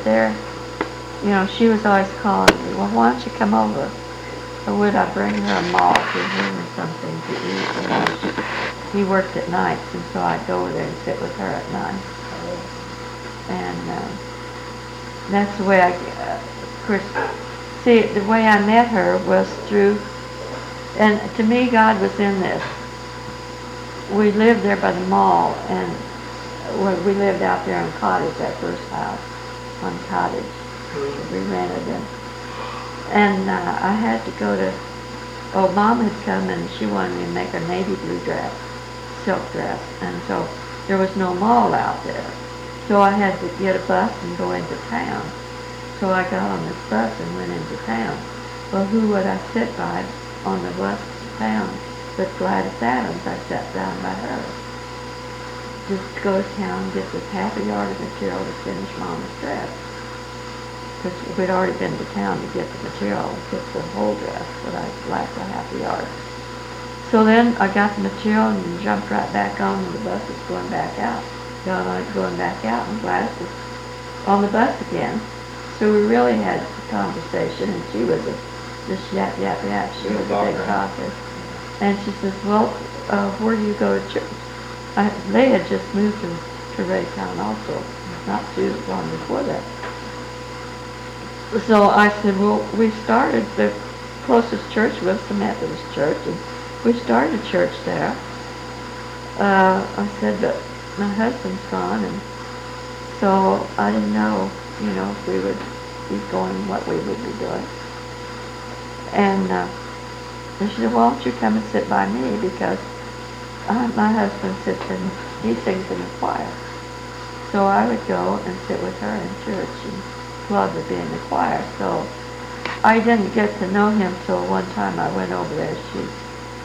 Speaker 2: she was always calling me, well, why don't you come over? Or would I bring her a malt or him or something to eat? He worked at nights, and so I'd go over there and sit with her at night. And that's the way of course, see, the way I met her was through, and to me, God was in this. We lived there by the mall, and we lived out there on Cottage, that first house, on Cottage. We rented it. And I had to go to, Mom had come and she wanted me to make a navy blue dress, silk dress. And so there was no mall out there. So I had to get a bus and go into town. So I got on this bus and went into town. Well, who would I sit by on the bus to town but Gladys Adams? I sat down by her. Just to go to town and get this happy yarded material to finish Mama's dress. Because we'd already been to town to get the material, get the whole dress, but I liked the happy yard. So then I got the material and jumped right back on when the bus was going back out. Got on it going back out, and Gladys was on the bus again. So we really had a conversation, and she was just yap, yap, yap. She was a big talker. And she says, well, where do you go to church? They had just moved to Raytown also, not too long before that. So I said, well, we started, the closest church was the Methodist church, and we started a church there. I said, but my husband's gone, and so I didn't know, if we would be going, what we would be doing. And she said, well, why don't you come and sit by me, because my husband he sings in the choir. So I would go and sit with her in church, and Claude would be in the choir. So I didn't get to know him till one time I went over there.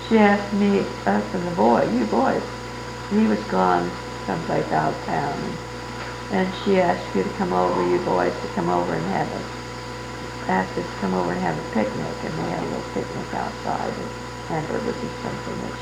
Speaker 2: She asked me, us and the you boys. He was gone someplace out of town. And she asked you to come over, you boys, to come over and asked us to come over and have a picnic. And they had a little picnic outside, and hamburgers or something.